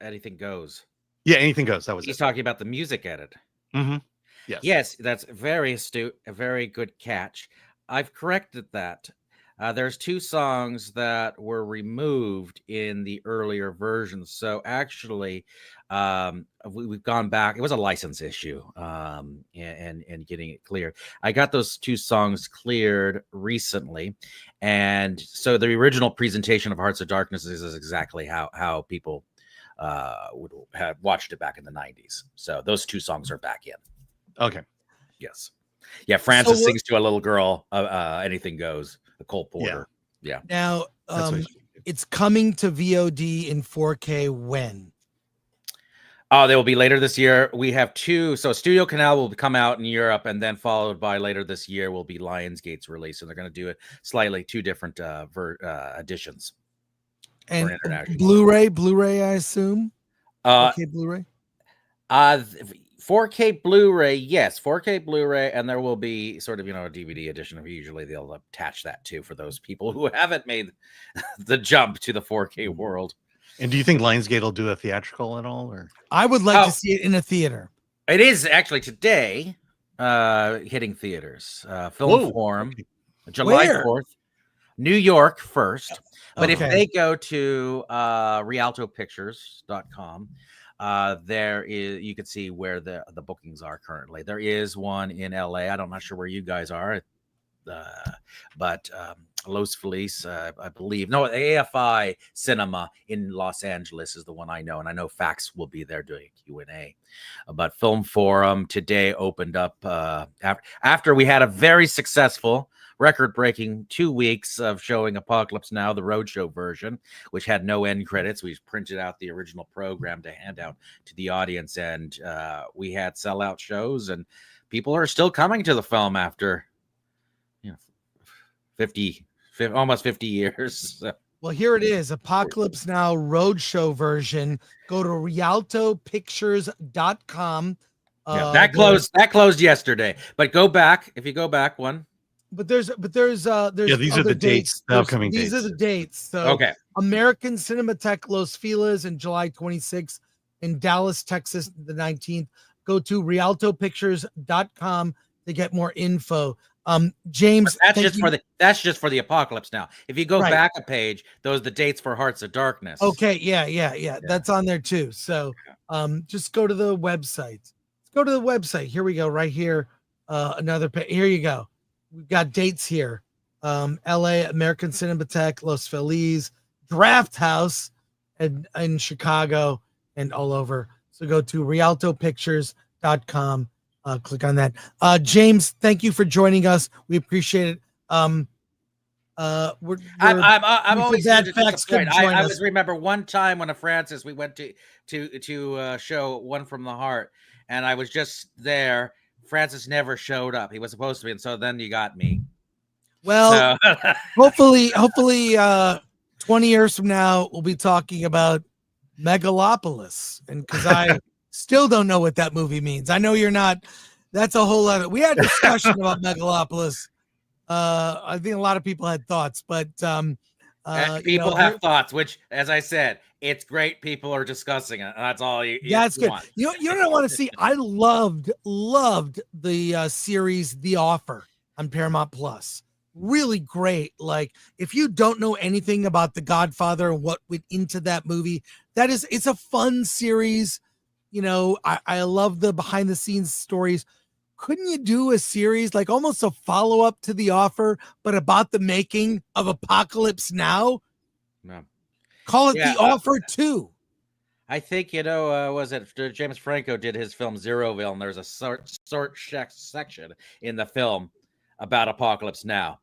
Speaker 13: Anything Goes.
Speaker 4: Yeah, Anything Goes. That was
Speaker 13: He's talking about the music edit.
Speaker 4: Mm-hmm.
Speaker 13: Yes, that's very astute, a very good catch. I've corrected that. There's 2 songs that were removed in the earlier versions. So actually, we've gone back. It was a license issue, and getting it cleared. I got those 2 songs cleared recently, and so the original presentation of Hearts of Darkness is exactly how people would have watched it back in the 90s. So those 2 songs are back in.
Speaker 4: Okay.
Speaker 13: Yes. Yeah. Francis sings to a little girl. Anything Goes. A Cole Porter. Yeah.
Speaker 2: Now, it's coming to VOD in 4K when?
Speaker 13: Oh, they will be later this year. We have 2. So Studio Canal will come out in Europe, and then followed by later this year will be Lionsgate's release. And they're going to do it slightly 2 different editions.
Speaker 2: And Blu-ray, I assume. 4K Blu-ray.
Speaker 13: 4K Blu-ray, yes, 4K Blu-ray, and there will be sort of, a DVD edition. Usually they'll attach that too for those people who haven't made the jump to the 4K world.
Speaker 4: And do you think Lionsgate will do a theatrical at all? Or
Speaker 2: I would like to see it in a theater.
Speaker 13: It is actually today hitting theaters. Film Forum, July 4th, New York first. But if they go to rialtopictures.com, there is, you can see where the bookings are currently. There is one in LA. I'm not sure where you guys are, but Los Feliz, I believe. No, AFI Cinema in Los Angeles is the one I know, and I know Fax will be there doing a Q&A. But Film Forum today opened up after we had a very successful record-breaking 2 weeks of showing Apocalypse Now, the roadshow version, which had no end credits. We printed out the original program to hand out to the audience, and we had sellout shows, and people are still coming to the film after almost 50 years.
Speaker 2: Well, here it is, Apocalypse Now roadshow version. Go to rialtopictures.com.
Speaker 13: That closed yesterday, but go back. If you go back one.
Speaker 2: But there's
Speaker 4: these are the dates, the upcoming dates.
Speaker 2: These are the dates. So American Cinematheque Los Feliz in July 26th, in Dallas, Texas, the 19th. Go to rialtopictures.com to get more info. James,
Speaker 13: that's just for the Apocalypse Now. If you go back a page, those are the dates for Hearts of Darkness.
Speaker 2: Okay, yeah. That's on there too. So just go to the website. Let's go to the website. Here we go, right here. Another page. Here you go. We've got dates here. LA, American Cinematheque, Los Feliz, Draft House in Chicago, and all over. So go to rialtopictures.com. Click on that. James, thank you for joining us. We appreciate it. I'm
Speaker 13: always that facts I always remember one time when Francis we went to show One from the Heart, and I was just there. Francis never showed up. He was supposed to be, and so then you got me.
Speaker 2: Well, hopefully 20 years from now we'll be talking about Megalopolis, and because I still don't know what that movie means. I know you're not. That's a whole other. We had a discussion about Megalopolis. I think a lot of people had thoughts, but
Speaker 13: people have thoughts. Which, as I said, it's great. People are discussing it. And that's all you.
Speaker 2: That's good.
Speaker 13: Want.
Speaker 2: You don't want to see. I loved the series The Offer on Paramount Plus. Really great. Like, if you don't know anything about The Godfather and what went into that movie, it's a fun series. I love the behind the scenes stories. Couldn't you do a series like almost a follow up to The Offer, but about the making of Apocalypse Now?
Speaker 13: No.
Speaker 2: Call it The Offer 2.
Speaker 13: I think, was it James Franco did his film Zeroville, and there's a section in the film about Apocalypse Now.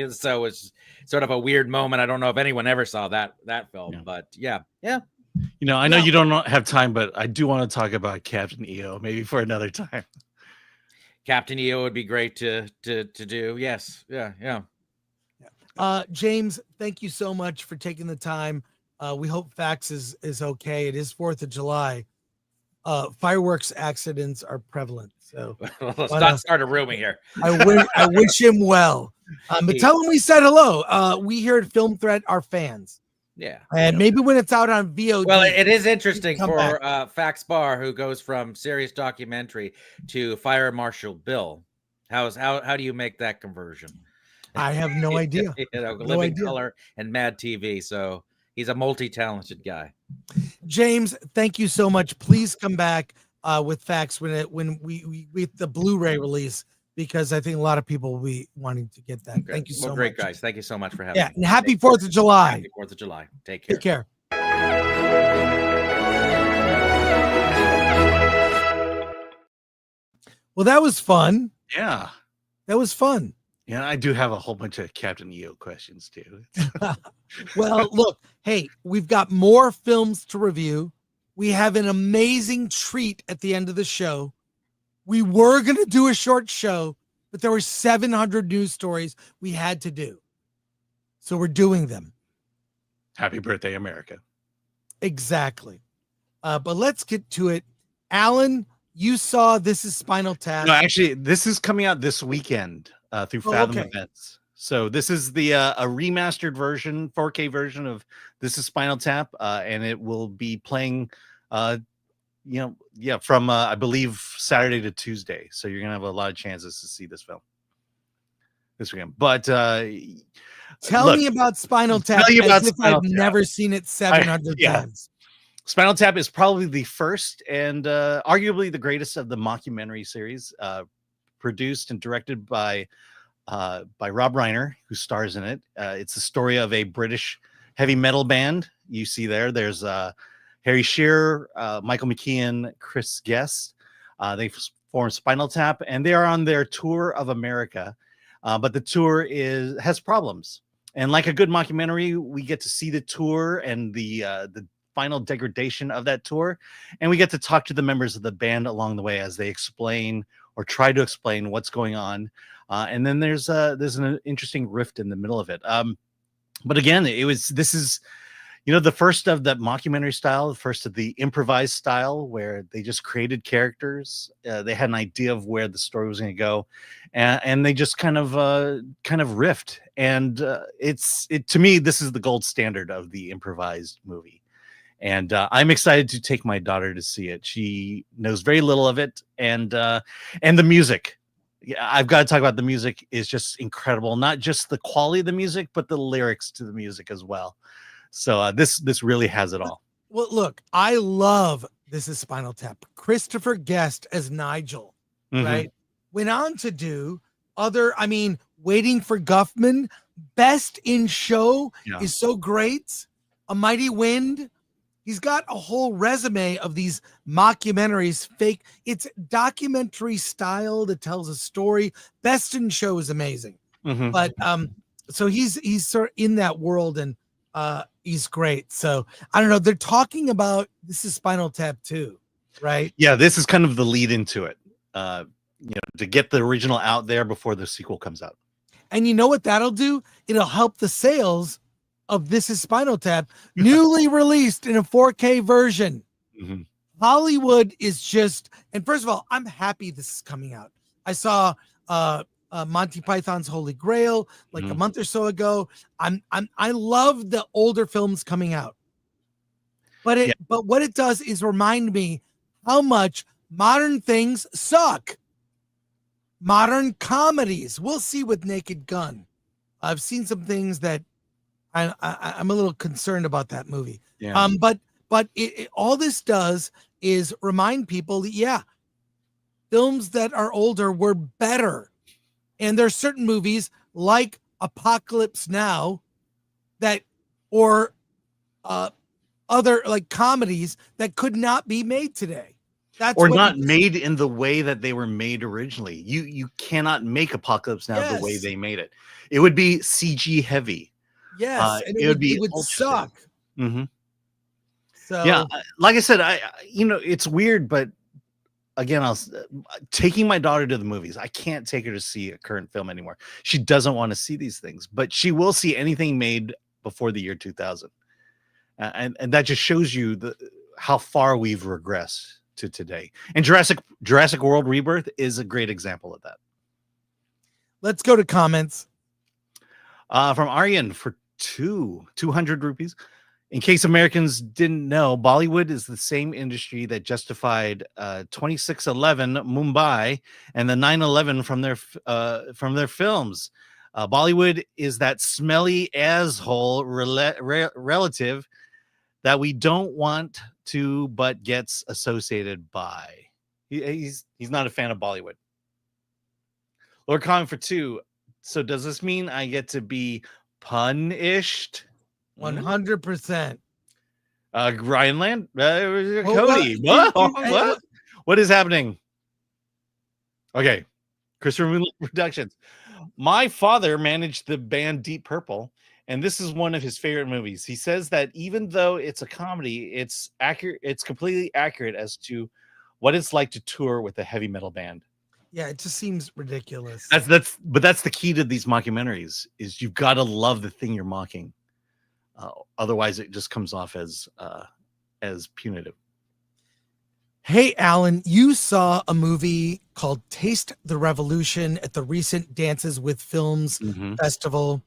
Speaker 13: So it's sort of a weird moment. I don't know if anyone ever saw that film, but yeah.
Speaker 4: You know, I know you don't have time, but I do want to talk about Captain EO maybe for another time.
Speaker 13: Captain EO would be great to do. Yes. Yeah.
Speaker 2: James, thank you so much for taking the time. We hope Fax is okay. It is 4th of July. Fireworks accidents are prevalent. So
Speaker 13: let's not start a rumor here.
Speaker 2: I wish him well. But tell him we said hello. We here at Film Threat are fans.
Speaker 13: Yeah.
Speaker 2: And maybe when it's out on VOD.
Speaker 13: Well, it is interesting for Fax Barr, who goes from serious documentary to Fire Marshal Bill. How do you make that conversion?
Speaker 2: I have no idea.
Speaker 13: Living Color and Mad TV. So he's a multi-talented guy.
Speaker 2: James, thank you so much. Please come back with Fax when we the Blu-ray release, because I think a lot of people will be wanting to get that. Thank you so much.
Speaker 13: Great, guys. Thank you so much for having me.
Speaker 2: And happy 4th of July.
Speaker 13: Happy 4th of July. Take care.
Speaker 2: Take care. Well, that was fun.
Speaker 4: Yeah.
Speaker 2: That was fun.
Speaker 4: Yeah, I do have a whole bunch of Captain EO questions too.
Speaker 2: Well, look, hey, we've got more films to review. We have an amazing treat at the end of the show. We were going to do a short show, but there were 700 news stories we had to do. So we're doing them.
Speaker 4: Happy birthday, America.
Speaker 2: Exactly. But let's get to it. Alan, you saw This Is Spinal Tap.
Speaker 4: No, actually, this is coming out this weekend through Fathom Events. So this is the a remastered version, 4K version of This Is Spinal Tap, and it will be playing from I believe Saturday to Tuesday. So you're gonna have a lot of chances to see this film this weekend. But
Speaker 2: tell me about Spinal Tap. I've never seen it 700 times.
Speaker 4: Spinal Tap is probably the first and arguably the greatest of the mockumentary series, produced and directed by Rob Reiner, who stars in it. It's the story of a British heavy metal band. You see there's Harry Shearer, Michael McKean, Chris Guest. They formed Spinal Tap, and they are on their tour of America. But the tour has problems. And like a good mockumentary, we get to see the tour and the final degradation of that tour. And we get to talk to the members of the band along the way as they explain or try to explain what's going on. And then there's an interesting rift in the middle of it. But again, this is the first of the mockumentary style, the first of the improvised style, where they just created characters. They had an idea of where the story was going to go, and they just kind of riffed. And to me, this is the gold standard of the improvised movie. And I'm excited to take my daughter to see it. She knows very little of it, and the music. Yeah, I've got to talk about the music is just incredible. Not just the quality of the music, but the lyrics to the music as well. So this really has it all.
Speaker 2: Well, look, I love This Is Spinal Tap. Christopher Guest as Nigel, right? Went on to do Waiting for Guffman. Best in Show is so great. A Mighty Wind. He's got a whole resume of these mockumentaries, fake. It's documentary style that tells a story. Best in Show is amazing. But so he's sort of in that world, and he's great. So I don't know. They're talking about This Is Spinal Tap too, right?
Speaker 4: Yeah, this is kind of the lead into it. To get the original out there before the sequel comes out.
Speaker 2: And you know what that'll do? It'll help the sales of This Is Spinal Tap, newly released in a 4K version. Hollywood is just, and first of all, I'm happy this is coming out. I saw Monty Python's Holy Grail like a month or so ago. I love the older films coming out, but what it does is remind me how much modern things suck. Modern comedies. We'll see with Naked Gun. I've seen some things that I'm a little concerned about that movie.
Speaker 4: Yeah.
Speaker 2: But all this does is remind people that films that are older were better. And there's certain movies like Apocalypse Now or other like comedies that could not be made today.
Speaker 4: or not made in the way that they were made originally. You cannot make Apocalypse Now the way they made it. It would be CG heavy.
Speaker 2: Yes, and it would suck.
Speaker 4: Mm-hmm.
Speaker 2: So
Speaker 4: yeah, like I said, it's weird, but again, taking my daughter to the movies. I can't take her to see a current film anymore. She doesn't want to see these things, but she will see anything made before the year 2000, and that just shows you how far we've regressed to today. And Jurassic World Rebirth is a great example of that.
Speaker 2: Let's go to comments.
Speaker 4: From Aryan for 200 rupees. In case Americans didn't know, Bollywood is the same industry that justified 2611 Mumbai and the 9/11 from their films. Bollywood is that smelly asshole relative that we don't want to, but gets associated by. He's not a fan of Bollywood. Lord Khan for 2. So does this mean I get to be punished?
Speaker 2: 100%.
Speaker 4: Ryan Land, Cody. What is happening? Okay, Christopher Moon Productions. My father managed the band Deep Purple, and this is one of his favorite movies. He says that even though it's a comedy, it's accurate. It's completely accurate as to what it's like to tour with a heavy metal band.
Speaker 2: Yeah, it just seems ridiculous.
Speaker 4: But that's the key to these mockumentaries: is you've got to love the thing you're mocking. Otherwise, it just comes off as punitive.
Speaker 2: Hey, Alan, you saw a movie called Taste the Revolution at the recent Dances with Films Festival.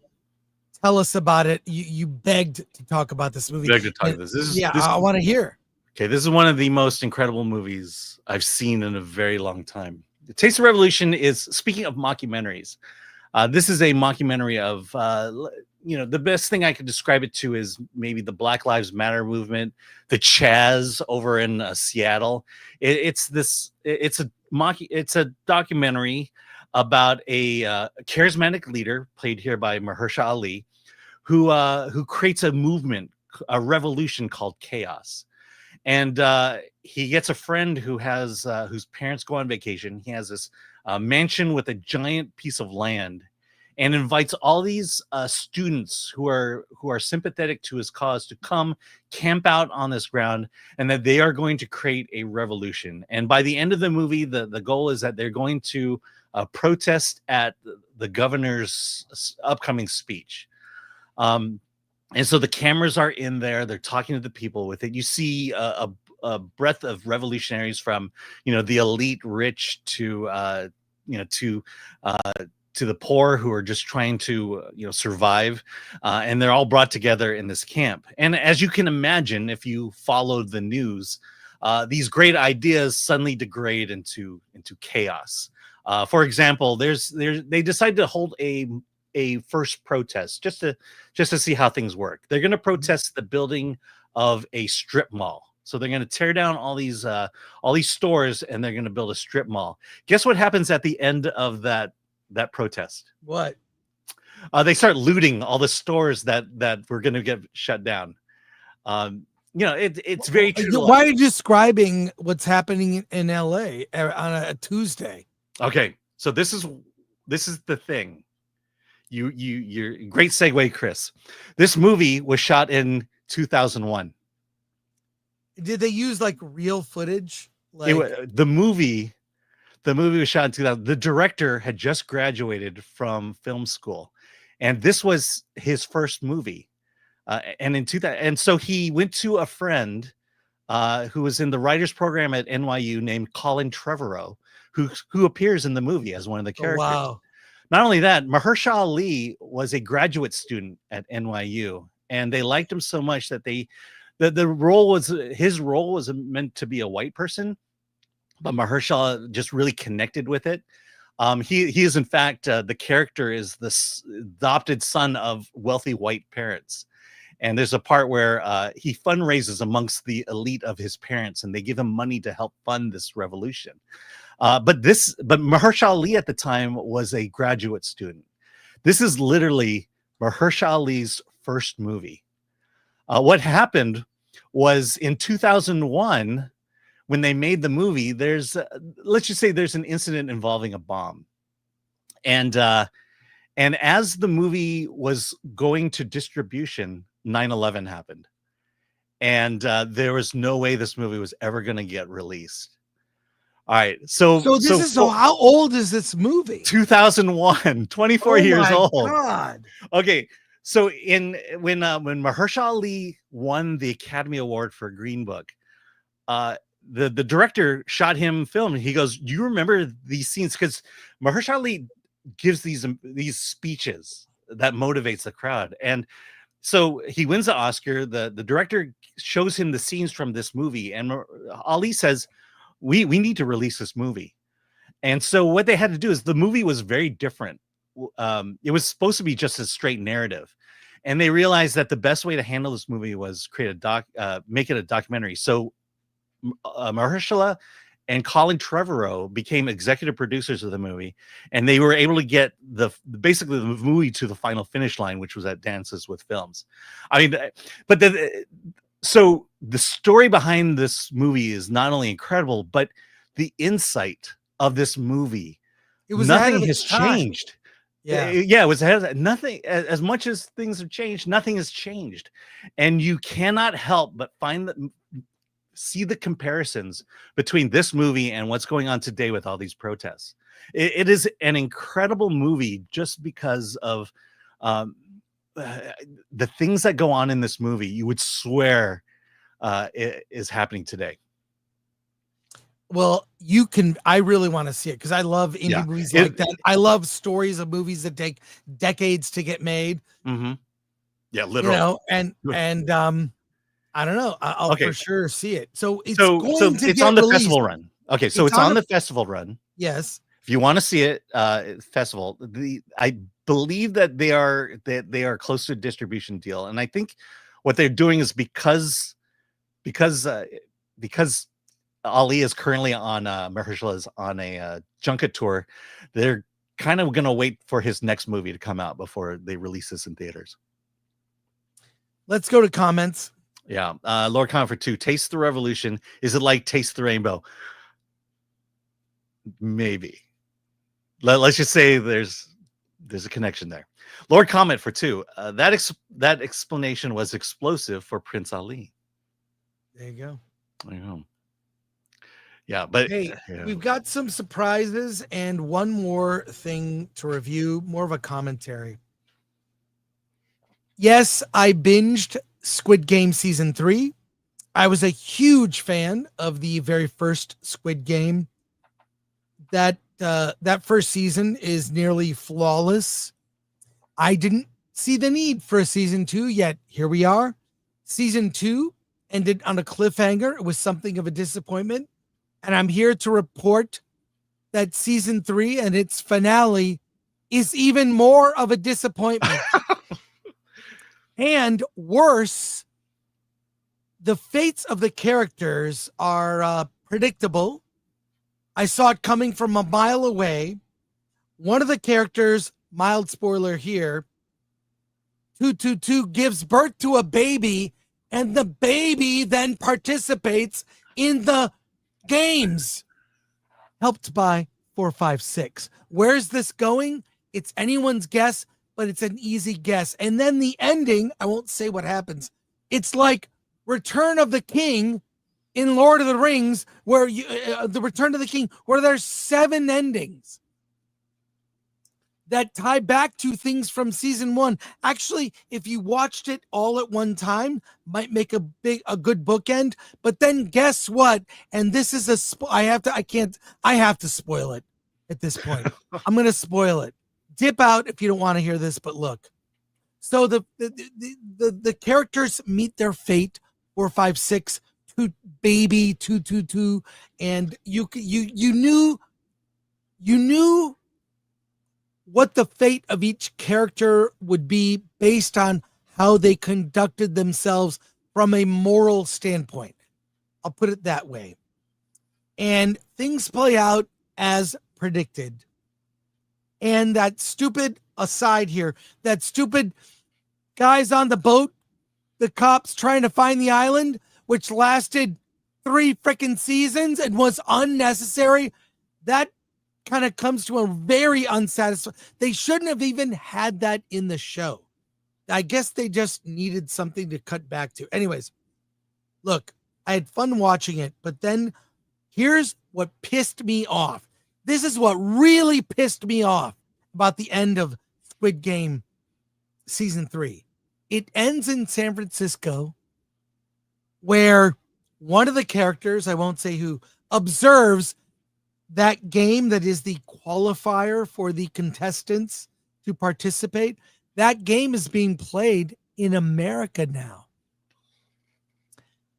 Speaker 2: Tell us about it. You begged to talk about this movie.
Speaker 4: Begged to talk about this.
Speaker 2: I want to hear.
Speaker 4: Okay, this is one of the most incredible movies I've seen in a very long time. Taste the Revolution is, speaking of mockumentaries, this is a mockumentary of, the best thing I could describe it to is maybe the Black Lives Matter movement, the Chaz over in Seattle. It's a documentary about a charismatic leader played here by Mahershala Ali, who creates a movement, a revolution called Chaos. And he gets a friend who has whose parents go on vacation. He has this mansion with a giant piece of land, and invites all these students who are sympathetic to his cause to come camp out on this ground, and that they are going to create a revolution. And by the end of the movie, the goal is that they're going to protest at the governor's upcoming speech. And so the cameras are in there. They're talking to the people with it. You see a breadth of revolutionaries from, the elite rich to the poor who are just trying to, survive. And they're all brought together in this camp. And as you can imagine, if you followed the news, these great ideas suddenly degrade into chaos. For example, they decided to hold a first protest just to see how things work. They're going to protest the building of a strip mall. So they're going to tear down all these stores, and they're going to build a strip mall. Guess what happens at the end of that protest?
Speaker 2: What?
Speaker 4: They start looting all the stores that were going to get shut down. It's very true.
Speaker 2: Why are you describing what's happening in LA on a Tuesday?
Speaker 4: Okay, so this is the thing. You're great segue, Chris. This movie was shot in 2001.
Speaker 2: Did they use like real footage?
Speaker 4: The movie was shot in 2000. The director had just graduated from film school, and this was his first movie. And so he went to a friend who was in the writers program at NYU named Colin Trevorrow, who appears in the movie as one of the characters.
Speaker 2: Oh, wow.
Speaker 4: Not only that, Mahershala Ali was a graduate student at NYU, and they liked him so much that his role was meant to be a white person, but Mahershala just really connected with it. He is in fact the character is the adopted son of wealthy white parents, and there's a part where he fundraises amongst the elite of his parents, and they give him money to help fund this revolution. But Mahershala Ali at the time was a graduate student. This is literally Mahershala Ali's first movie. What happened was in 2001, when they made the movie, there's let's just say there's an incident involving a bomb, and as the movie was going to distribution, 9/11 happened, and there was no way this movie was ever going to get released. All right, so
Speaker 2: how old is this movie?
Speaker 4: 2001, 24 years old.
Speaker 2: God.
Speaker 4: Okay, so when Mahershala Ali won the Academy Award for Green Book, the director shot him film, and he goes, "You remember these scenes?" Because Mahershala Ali gives these speeches that motivates the crowd, and so he wins the Oscar. The director shows him the scenes from this movie, and Ali says, we need to release this movie. And so what they had to do is, the movie was very different. It was supposed to be just a straight narrative, and they realized that the best way to handle this movie was make it a documentary. So Mahershala and Colin Trevorrow became executive producers of the movie, and they were able to get basically the movie to the final finish line, which was at Dances with Films. I mean, but so the story behind this movie is not only incredible, but the insight of this movie, nothing has changed. It was nothing. As much as things have changed, nothing has changed, and you cannot help but see the comparisons between this movie and what's going on today with all these protests. It is an incredible movie just because of the things that go on in this movie. You would swear it is happening today.
Speaker 2: Well, I really want to see it, because I love indie movies like that. I love stories of movies that take decades to get made.
Speaker 4: Mm-hmm. Yeah, literally.
Speaker 2: You know, and I don't know. I'll for sure see it. So it's
Speaker 4: it's on the festival run. Okay, so it's on the festival run.
Speaker 2: Yes.
Speaker 4: If you want to see it, festival. I believe that they are close to a distribution deal, and I think what they're doing is because Ali is currently on Mahershala is on a junket tour, they're kind of going to wait for his next movie to come out before they release this in theaters.
Speaker 2: Let's go to comments.
Speaker 4: Yeah. Lord Comfort 2, Taste the Revolution. Is it like Taste the Rainbow? Maybe. Let's just say there's a connection there. Lord Comment for 2. That explanation was explosive for Prince Ali.
Speaker 2: There you go.
Speaker 4: I know. Yeah, but
Speaker 2: hey, we've got some surprises and one more thing to review, more of a commentary. Yes, I binged Squid Game season 3. I was a huge fan of the very first Squid Game. That first season is nearly flawless. I didn't see the need for a season 2 yet. Here we are. Season 2 ended on a cliffhanger. It was something of a disappointment. And I'm here to report that season 3 and its finale is even more of a disappointment. And worse, the fates of the characters are predictable. I saw it coming from a mile away. One of the characters, mild spoiler here, 222 gives birth to a baby, and the baby then participates in the games, helped by 456. Where's this going? It's anyone's guess, but it's an easy guess. And then the ending, I won't say what happens. It's like Return of the King in Lord of the Rings, where the Return of the King, where there's 7 endings that tie back to things from season 1. Actually, if you watched it all at one time, might make a good bookend. But then guess what? And this is I have to spoil it at this point. I'm going to spoil it. Dip out if you don't want to hear this, but look. So the characters meet their fate, 456, baby 222, and you knew what the fate of each character would be based on how they conducted themselves from a moral standpoint. I'll put it that way. And things play out as predicted. And that stupid aside here, that stupid guys on the boat, the cops trying to find the island, which lasted 3 freaking seasons and was unnecessary. That kind of comes to a very unsatisfying. They shouldn't have even had that in the show. I guess they just needed something to cut back to. Anyways, look, I had fun watching it, but then here's what pissed me off. This is what really pissed me off about the end of Squid Game season 3. It ends in San Francisco, where one of the characters, I won't say who, observes that game that is the qualifier for the contestants to participate. That game is being played in America now,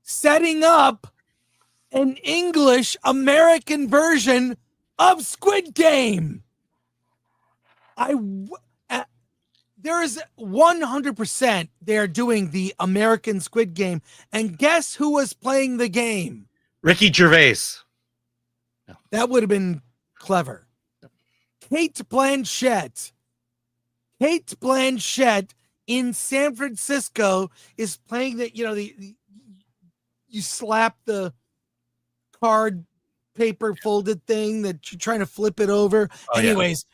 Speaker 2: setting up an English American version of Squid Game. There is 100% they're doing the American Squid Game. And guess who was playing the game?
Speaker 4: Ricky Gervais.
Speaker 2: That would have been clever. Kate Blanchett. Kate Blanchett in San Francisco is playing the, you slap the card paper folded thing that you're trying to flip it over.
Speaker 4: Oh,
Speaker 2: Anyways,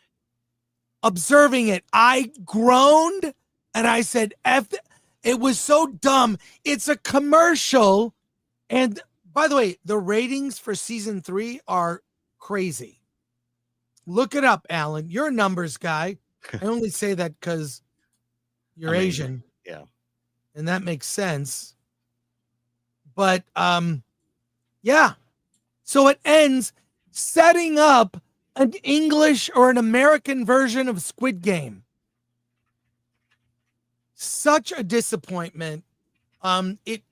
Speaker 2: observing it, I groaned and I said, F, it was so dumb. It's a commercial. And by the way, the ratings for season 3 are crazy. Look it up, Alan. You're a numbers guy. I only say that because you're Asian.
Speaker 4: Yeah.
Speaker 2: And that makes sense. But yeah. So it ends setting up an English or an American version of Squid Game. Such a disappointment. It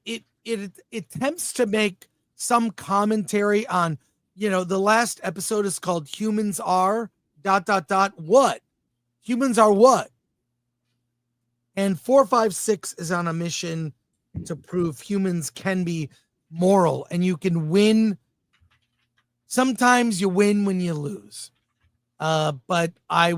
Speaker 2: attempts to make some commentary on, the last episode is called Humans Are ... What? Humans are what? And 456 is on a mission to prove humans can be moral and you can win. Sometimes you win when you lose. But I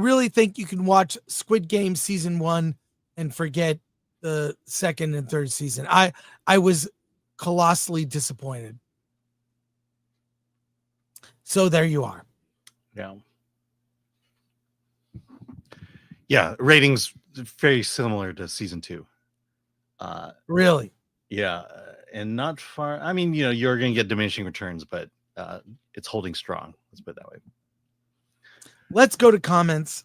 Speaker 2: really think you can watch Squid Game season 1 and forget the second and third season. I was colossally disappointed. So there you are.
Speaker 4: Yeah. Yeah, ratings very similar to season 2.
Speaker 2: Really?
Speaker 4: Yeah, and not far. I mean, you're going to get diminishing returns, but it's holding strong. Let's put it that way.
Speaker 2: Let's go to comments.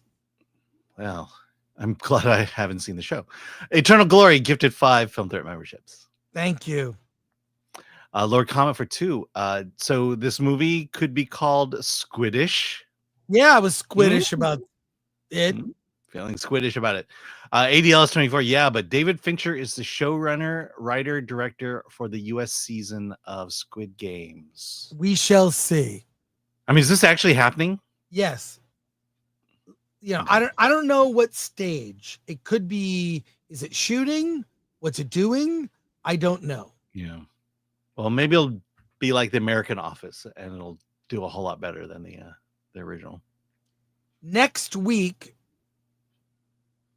Speaker 4: Well, I'm glad I haven't seen the show. Eternal Glory gifted 5 Film Threat memberships.
Speaker 2: Thank you.
Speaker 4: Lord Comment for 2. So this movie could be called Squiddish.
Speaker 2: Yeah, I was squiddish about it.
Speaker 4: Feeling squiddish about it. ADLS 24. Yeah, but David Fincher is the showrunner, writer, director for the U.S. season of Squid Games.
Speaker 2: We shall see.
Speaker 4: I mean, is this actually happening?
Speaker 2: Yes. I don't know what stage. It could be, is it shooting? What's it doing? I don't know.
Speaker 4: Yeah. Well, maybe it'll be like the American Office and it'll do a whole lot better than the original.
Speaker 2: Next week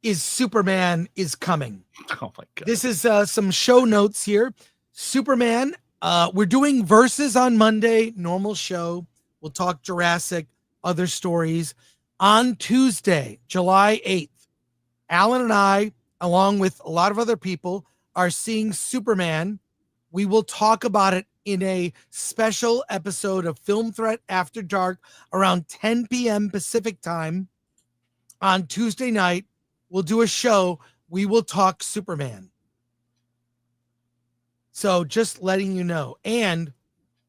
Speaker 2: is Superman is coming.
Speaker 4: Oh my God.
Speaker 2: This is some show notes here. Superman, we're doing Versus on Monday, normal show. We'll talk Jurassic, other stories. On Tuesday, July 8th, Alan and I, along with a lot of other people, are seeing Superman. We will talk about it in a special episode of Film Threat After Dark around 10 p.m. Pacific time. On Tuesday night, we'll do a show. We will talk Superman. So just letting you know. And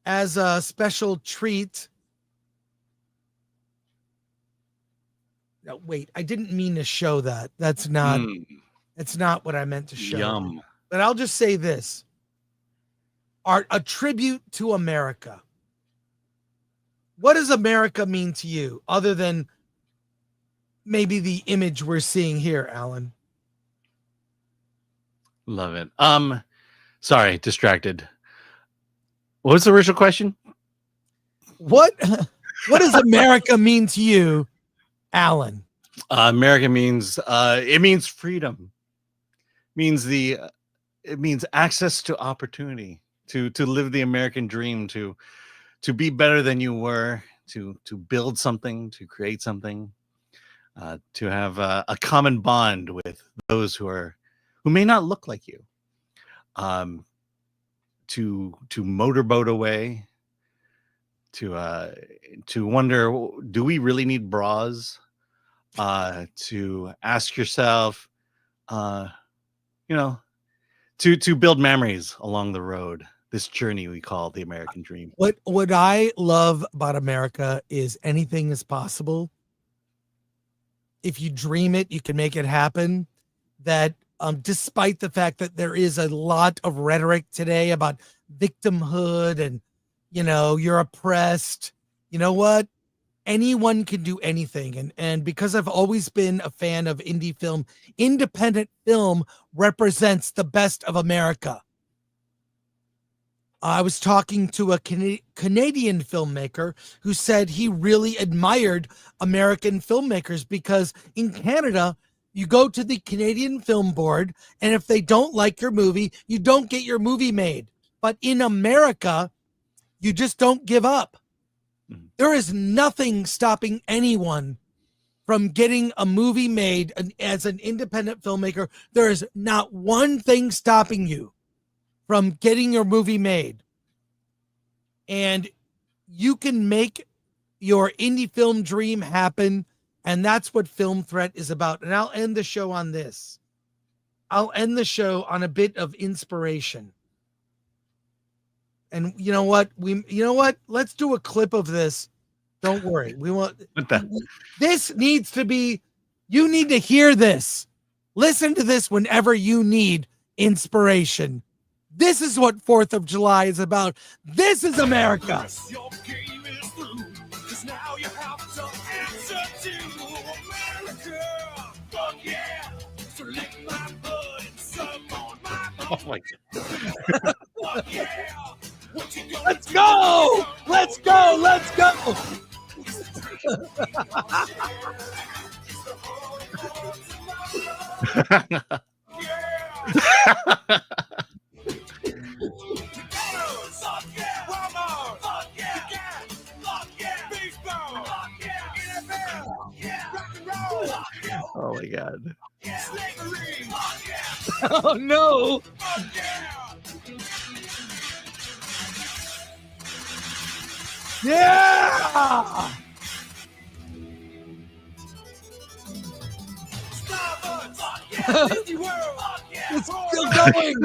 Speaker 2: as a special treat, no, wait, I didn't mean to show that. That's not what I meant to show.
Speaker 4: Yum.
Speaker 2: But I'll just say this. A tribute to America. What does America mean to you other than maybe the image we're seeing here, Alan?
Speaker 4: Love it. Sorry, distracted. What was the original question?
Speaker 2: What does America mean to you, Alan?
Speaker 4: America means it means freedom. It means access to opportunity, to live the American dream, to be better than you were, to build something, to create something, to have a common bond with those who may not look like you, to motorboat away, to wonder, do we really need bras? To ask yourself, to build memories along the road, this journey we call the American dream.
Speaker 2: What I love about America is anything is possible. If you dream it, you can make it happen. That despite the fact that there is a lot of rhetoric today about victimhood and, you're oppressed, you know what? Anyone can do anything. And because I've always been a fan of indie film, independent film represents the best of America. I was talking to a Canadian filmmaker who said he really admired American filmmakers because in Canada, you go to the Canadian Film Board, and if they don't like your movie, you don't get your movie made. But in America, you just don't give up. There is nothing stopping anyone from getting a movie made. And as an independent filmmaker, there is not one thing stopping you from getting your movie made. And you can make your indie film dream happen. And that's what Film Threat is about. And I'll end the show on this. I'll end the show on a bit of inspiration. And you know what? Let's do a clip of this. Don't worry. This needs to be, you need to hear this. Listen to this whenever you need inspiration. This is what 4th of July is about. This is America.
Speaker 4: Oh my God.
Speaker 2: Let's go! Let's go! Let's go!
Speaker 4: Oh my God.
Speaker 2: Oh no! Yeah! It's still going.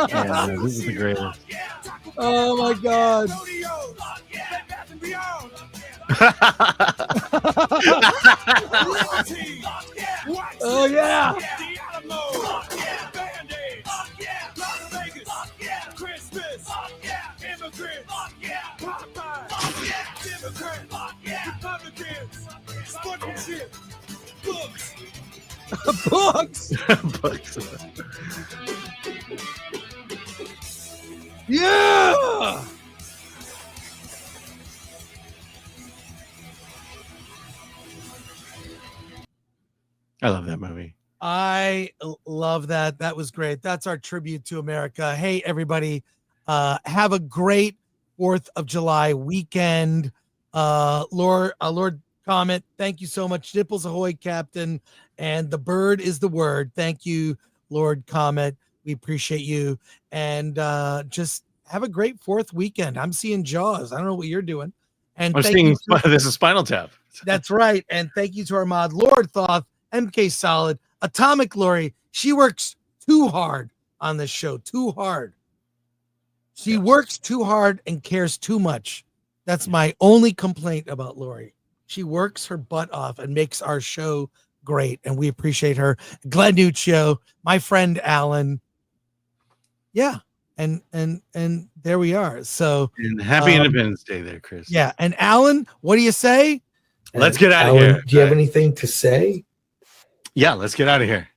Speaker 4: Yeah, this is the greatest.
Speaker 2: Oh my God. Oh yeah. Books.
Speaker 4: Books.
Speaker 2: Yeah.
Speaker 4: I love that movie.
Speaker 2: I love that. That was great. That's our tribute to America. Hey, everybody, have a great 4th of July weekend. Lord Comet, thank you so much. Nipples ahoy, Captain. And the bird is the word. Thank you, Lord Comet. We appreciate you. And just have a great 4th weekend. I'm seeing Jaws. I don't know what you're doing. And
Speaker 4: I'm seeing this is Spinal Tap.
Speaker 2: That's right. And thank you to our mod, Lord Thoth, MK Solid, Atomic Lori. She works too hard on this show. Too hard. She works too hard and cares too much. That's my only complaint about Lori. She works her butt off and makes our show great, and we appreciate her. Glenn Nuccio, my friend Alan. Yeah, and there we are. So
Speaker 4: and happy Independence Day there, Chris.
Speaker 2: Yeah, and Alan, what do you say?
Speaker 4: Let's get out of
Speaker 2: Alan,
Speaker 4: here.
Speaker 2: Do you have anything to say?
Speaker 4: Yeah, let's get out of here.